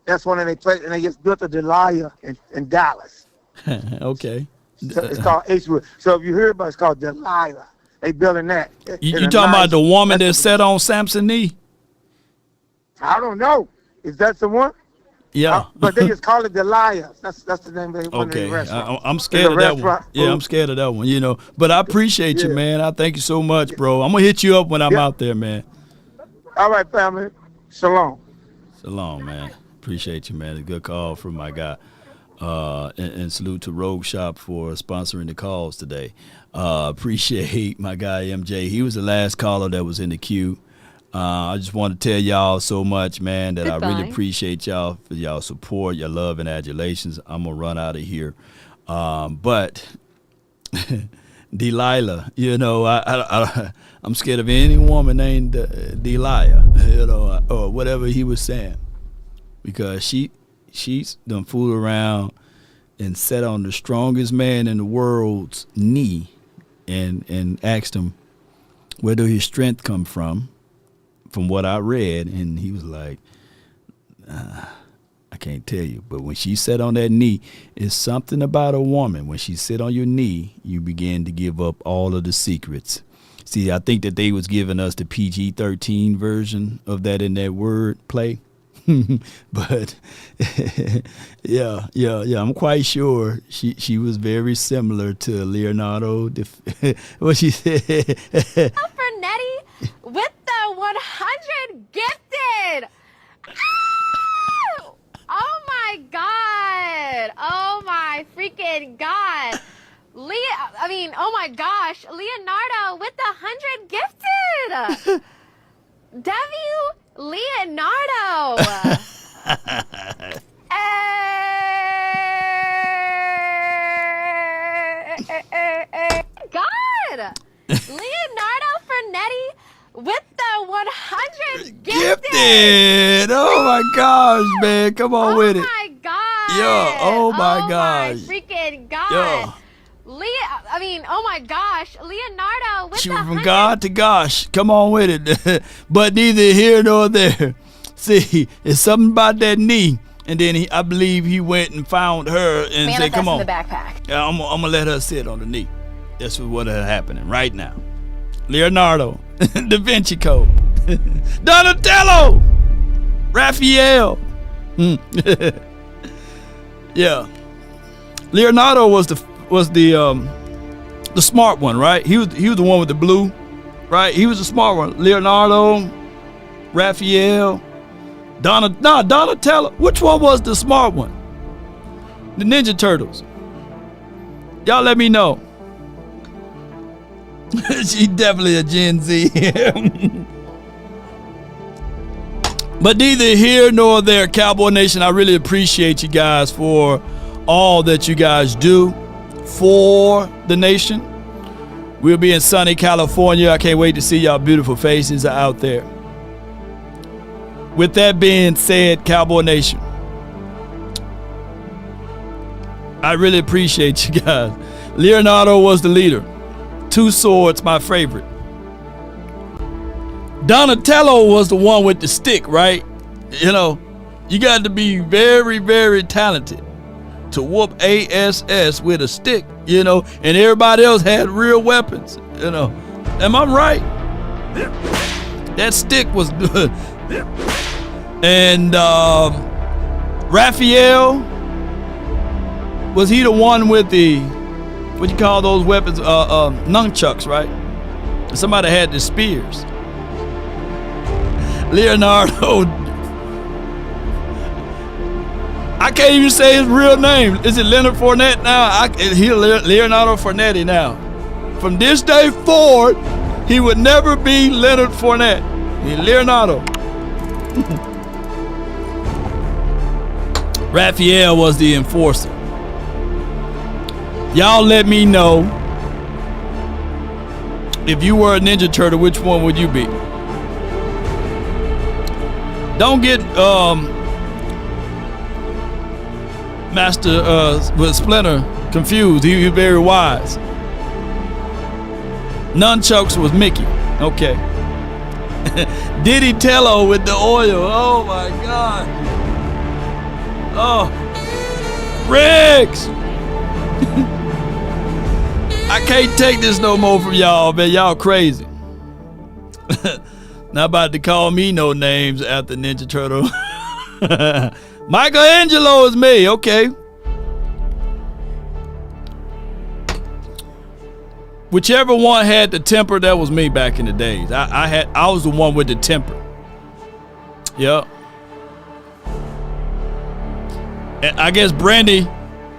That's when they play, and they just built a Delia in Dallas. Okay. So it's called H-Wood. So if you hear about it, it's called Delilah. They building that. You talking about the woman that sat on Samson's knee? I don't know. Is that the one? Yeah. But they just call it Delia. That's the name of the Okay. restaurant. I'm scared of that one. Yeah, I'm scared of that one, you know. But I appreciate you, man. I thank you so much, bro. I'm going to hit you up when I'm out there, man. All right, family. Shalom. Shalom, man. Appreciate you, man. A good call from my guy. And salute to RogueShop for sponsoring the calls today. Appreciate my guy MJ. He was the last caller that was in the queue. I just want to tell y'all so much, man, that I really appreciate y'all for y'all support, your love and adulations. I'm gonna run out of here, but Delilah, you know, I'm scared of any woman named Delilah, you know, or whatever he was saying, because she's done fooled around and sat on the strongest man in the world's knee and asked him, where do his strength come from what I read, and he was like, I can't tell you. But when she sat on that knee, it's something about a woman. When she sit on your knee, you begin to give up all of the secrets. See, I think that they was giving us the PG-13 version of that in that word play. But yeah, I'm quite sure she was very similar to Leonardo. What she said. Fernetti with the 100 gifted. Oh my God. Oh my freaking God. Oh my gosh. Leonardo with the 100 gifted. Leonardo. God. Leonardo Fernetti with the 100 gifted. Oh my gosh, man. Come on with it. Oh my God. Yeah. Oh my gosh. My freaking God. Yeah. Oh my gosh. Leonardo with She the went from 100. God to gosh. Come on with it. But neither here nor there. See, it's something about that knee. And then I believe he went and found her and said, come on. The backpack. I'm going to let her sit on the knee. That's what is happening right now. Leonardo, Da Vinci Code, Donatello, Raphael. Yeah. Leonardo was the smart one, right? He was the one with the blue, right? He was the smart one. Leonardo, Raphael, Donatello. Which one was the smart one? The Ninja Turtles. Y'all let me know. She definitely a Gen Z. But neither here nor there, Cowboy Nation. I really appreciate you guys for all that you guys do for the nation. We'll be in sunny California. I can't wait to see y'all beautiful faces out there. With that being said, Cowboy Nation, I really appreciate you guys. Leonardo was the leader. Two Swords, my favorite. Donatello was the one with the stick, right? You know, you got to be very, very talented to whoop ASS with a stick, you know, and everybody else had real weapons, you know. Am I right? That stick was good. And Raphael, was he the one with the, what you call those weapons? Nunchucks, right? Somebody had the spears. Leonardo, I can't even say his real name. Is it Leonard Fournette now? Leonardo Fernetti now. From this day forward, he would never be Leonard Fournette. He's Leonardo. Raphael was the enforcer. Y'all let me know, if you were a Ninja Turtle, which one would you be? Don't get Master with Splinter confused. He was very wise. Nunchucks was Mickey. Okay. Diddy Tello with the oil. Oh my God. Oh, Riggs. I can't take this no more from y'all, man. Y'all crazy. Not about to call me no names after Ninja Turtle. Michelangelo is me, okay. Whichever one had the temper, that was me back in the days. I was the one with the temper. Yep. And I guess Brandy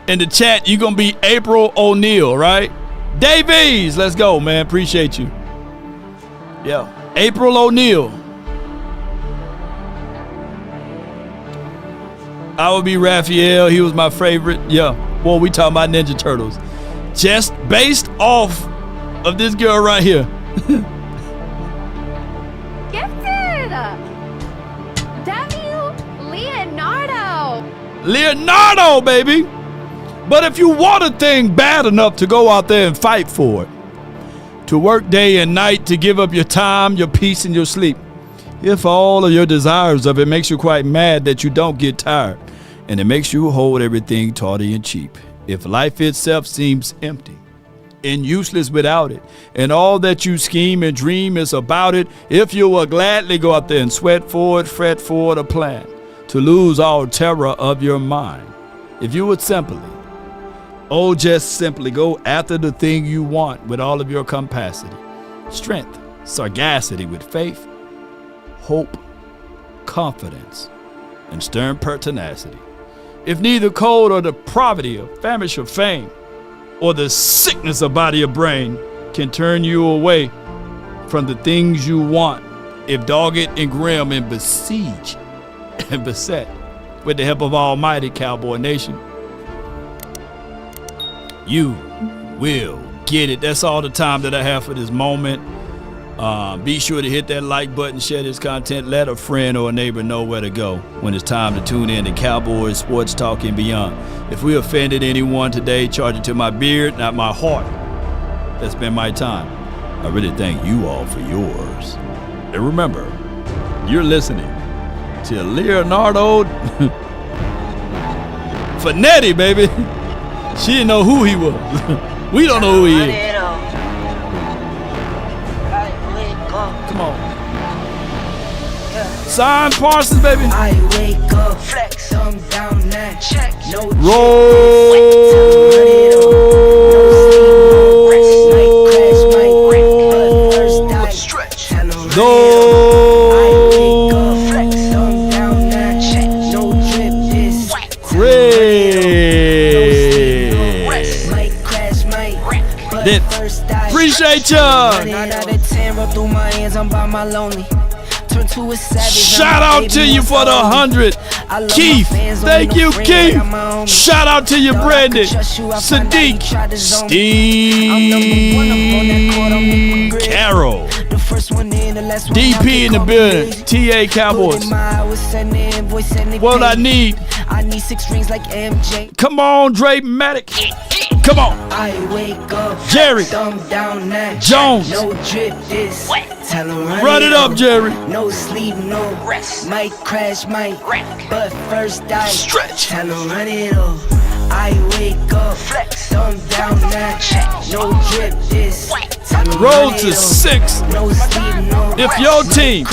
in the chat, you gonna be April O'Neil, right? Davies, let's go, man. Appreciate you. Yeah. April O'Neil. I would be Raphael. He was my favorite. Yeah. Well, we talking about Ninja Turtles. Just based off of this girl right here. Gifted! Leonardo! Leonardo, baby! But if you want a thing bad enough to go out there and fight for it, to work day and night, to give up your time, your peace, and your sleep, if all of your desires of it makes you quite mad that you don't get tired, and it makes you hold everything tawdry and cheap, if life itself seems empty and useless without it, and all that you scheme and dream is about it, if you will gladly go out there and sweat for it, fret for it, a plan to lose all terror of your mind, if you would just simply go after the thing you want with all of your capacity, strength, sagacity with faith, hope, confidence, and stern pertinacity. If neither cold or the poverty or famish or fame or the sickness of body or brain can turn you away from the things you want, if dogged and grim and besieged and beset with the help of Almighty Cowboy Nation, you will get it. That's all the time that I have for this moment. Be sure to hit that like button, share this content, let a friend or a neighbor know where to go when it's time to tune in to Cowboys Sports Talk and beyond. If we offended anyone today, charge it to my beard, not my heart. That's been my time. I really thank you all for yours. And remember, you're listening to Leonardo Finetti, baby. She didn't know who he was. We don't know who he is. Come on. Sign Parsons, baby. I wake up, flex, I'm down that check. No roll. Appreciate ya. Shout out to you for the 100, Keith. Thank you, Keith. Shout out to you, Brandon, Sadiq, Steve, Carol, DP in the building, TA Cowboys. What I need. Come on, Dre Matic. Come on. Jerry Jones. Run it up, Jerry. No sleep, no rest. Might crash, might wreck. But first I stretch. Tell him run it up. I wake up, flex, thumb down that check. No drip this. Road to 6. If your team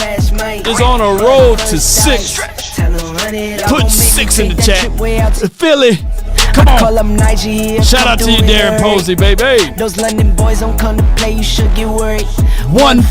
is on a road to 6, put 6 in the chat. Philly. Come on. Shout out to you, Darren Posey, baby. Those London boys don't come to play, you should get worried. One.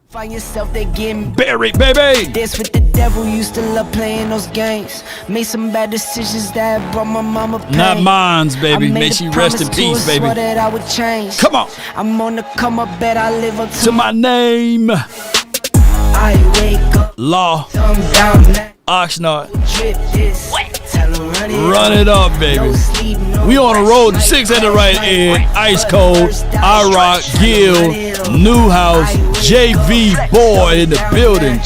Find yourself, they getting buried, baby. This with the devil, used to love playing those games. Made some bad decisions that brought my mama pain. Not mine's, baby. May she rest in peace, baby. That I would change. Come on. I'm on the come up, bet I live up to my name. I wake up. Law. Oxnard. Drip this. Run it up, baby. We on the road to 6 at the right end. Ice Cold, I-Rock, Gil, Newhouse, JV Boy in the building.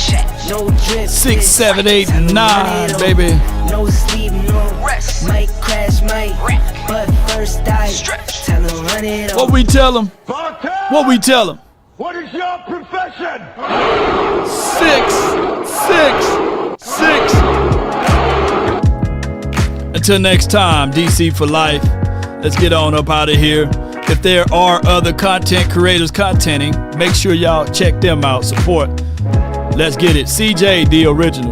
6, 7, 8, 9, baby. No sleep, no rest. Might crash, might wreck. But first I stretch. Tell him run it up. What we tell him? What we tell him? What is your profession? 666. Until next time, DC for life. Let's get on up out of here. If there are other content creators contenting, make sure y'all check them out. Support. Let's get it. CJ, the original.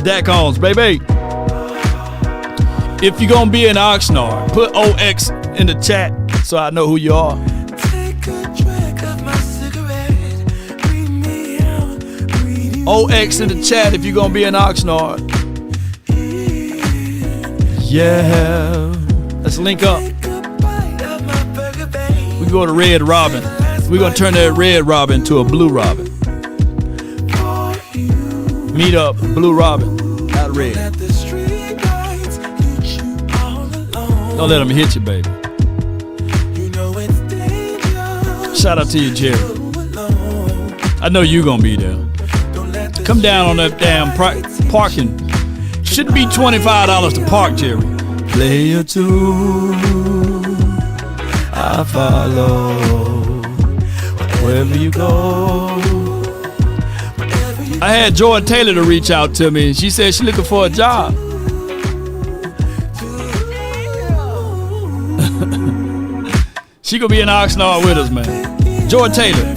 Dacon's, baby. If you're gonna be an Oxnard, put OX in the chat so I know who you are. OX in the chat if you're gonna be an Oxnard. Yeah. Let's link up. We go to Red Robin. We're gonna turn that Red Robin to a Blue Robin. Meet up, Blue Robin, not red. Don't let them hit you, baby. Shout out to you, Jerry. I know you're gonna be there. Come down on that damn parking. Should be $25 to park, Jerry. Play a tune, I follow wherever you go. I had Jordan Taylor to reach out to me. She said she's looking for a job. She gonna be in Oxnard with us, man. Jordan Taylor.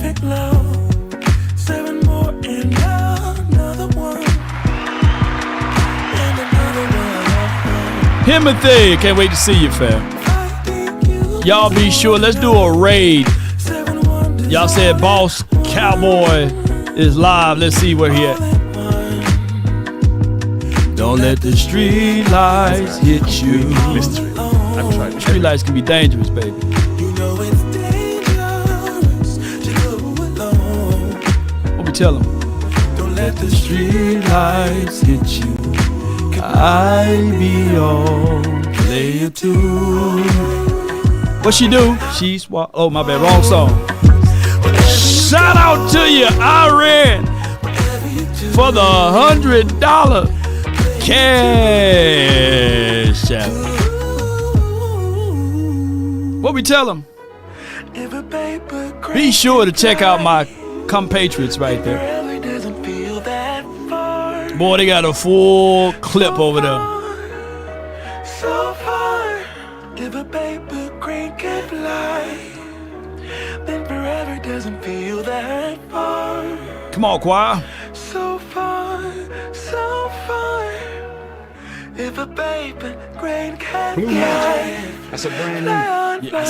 Timothy, can't wait to see you, fam. Y'all be sure, let's do a raid. Y'all said Boss Cowboy is live. Let's see where he at. Don't let the street lights hit you. Street lights can be dangerous, baby. What we tell him? Don't let the street lights hit you. I be on play it too. What she do? She swap. Oh, my bad. Wrong song. Shout out to you, Irene, for the $100 cash out. What we tell them? Be sure to check out my compatriots right there. Boy, they got a full clip over there. So far, if a paper crane can fly, then forever doesn't feel that far. Come on, choir. So far, so far. If a paper crane can fly. That's a brand new.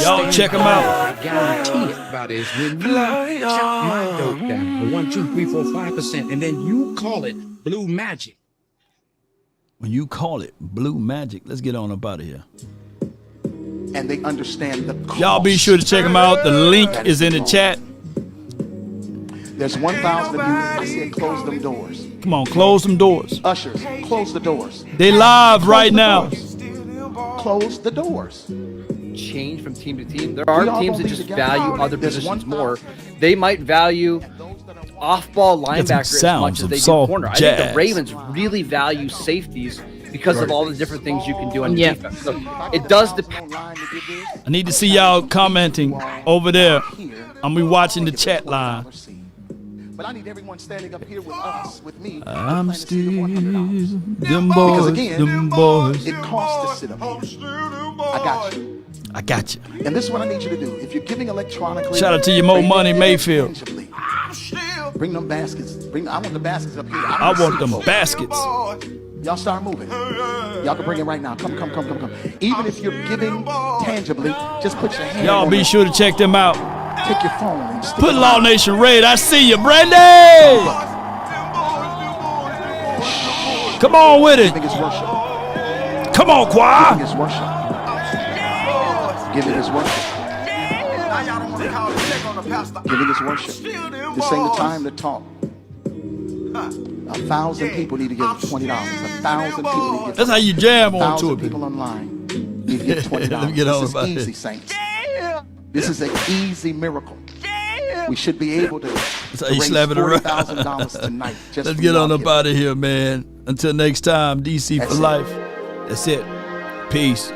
Y'all check them out. I guarantee it about is when you chop my dope down to 1, 2, 3, 4, 5%, and then you call it Blue Magic. When you call it Blue Magic, let's get on up out of here. And they understand the cost. Y'all be sure to check them out. The link is in the chat. There's 1,000 of you. I said close them doors. Come on, close them doors. Ushers, close the doors. They live right now. Close the doors. Change from team to team. There are teams that just value other positions more. They might value off-ball linebacker as much as they do corner. I think the Ravens really value safeties because of all the different things you can do on defense. So it does depend. I need to see y'all commenting over there. I'm be watching the chat line. But I need everyone standing up here with us, with me. I'm still them boys, them boys. It costs to sit up here. I got you. I got you. And this is what I need you to do. If you're giving electronically, shout out to you, Mo Money Mayfield. Bring them baskets. I want the baskets up here. I want them baskets. Y'all start moving. Y'all can bring it right now. Come. Even if you're giving tangibly, just put your hand. Y'all be sure to check them out. Take your phone and stick put it Law on. Nation Raid. I see you, Brandy. Come on with it. Come on, choir. Giving is worship. Giving is worship. Giving is worship. This ain't the time to talk. 1,000 people need to give $20. 1,000 people need to give. That's how you jam on to 1,000 it. people online need to give $20. Let me get on This is about easy, it. saints. This is an easy miracle. We should be able to That's how you raise slap it around. $40,000 tonight. Just Let's from get on y'all up out of here, man. Until next time, DC for life. That's it. Peace.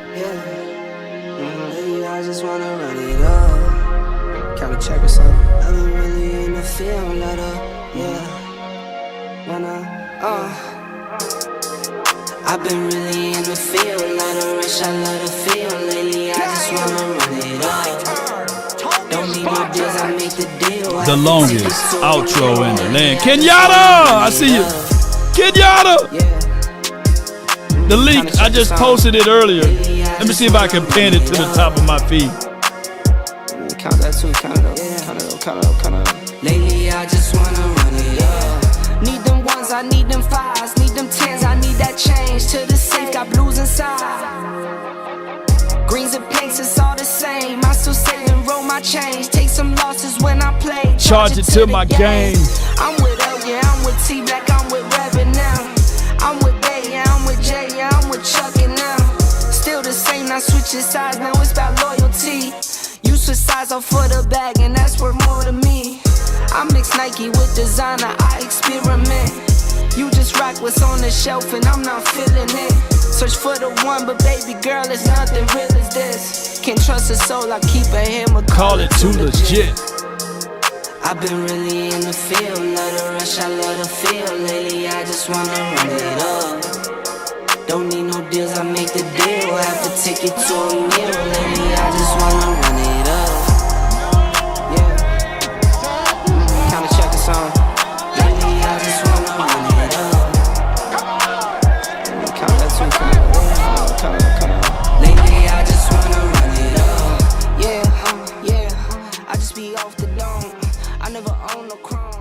I just wanna run it up. Kinda check or something. I've been really in the field, let up, yeah. I've been really in the field, let her rush, I love the feel. Lately, I just wanna run it up. Don't need no deals, I make the deal. The longest outro in the land. Kenyatta! I see you. Kenyatta! The link, I just posted it earlier. Let me see if I can pin it to the top of my feed. Count that too, count it up. Lately, I just wanna run it up. Need them ones, I need them fives, need them tens, I need that change. To the safe, got blues inside. Greens and pinks, it's all the same. I still save and roll my change. Take some losses when I play. Charge it to my game. I'm with L, yeah, I'm with T Black, I'm with Reverend now. I'm with Bay, yeah, I'm with J, yeah, I'm with Chuck and now. Still the same, not switching sides, now it's about loyalty. You switch sides off for the bag, and that's worth more to me. I mix Nike with designer, I experiment. You just rock what's on the shelf, and I'm not feeling it. Search for the one, but baby girl, it's nothing real as this. Can't trust a soul, I keep a hammer. Call it too legit. I've been really in the field, love the rush, I love the feel. Lately, I just wanna run it up. Don't need no deals, I make the deal. Have to take it to a meal. Lately, I just wanna run it up. Yeah. Kinda check us on. Lately, I just wanna run it up. Count that too, count it. Lately, I just wanna run it up. Yeah, I just be off the dome. I never own no chrome.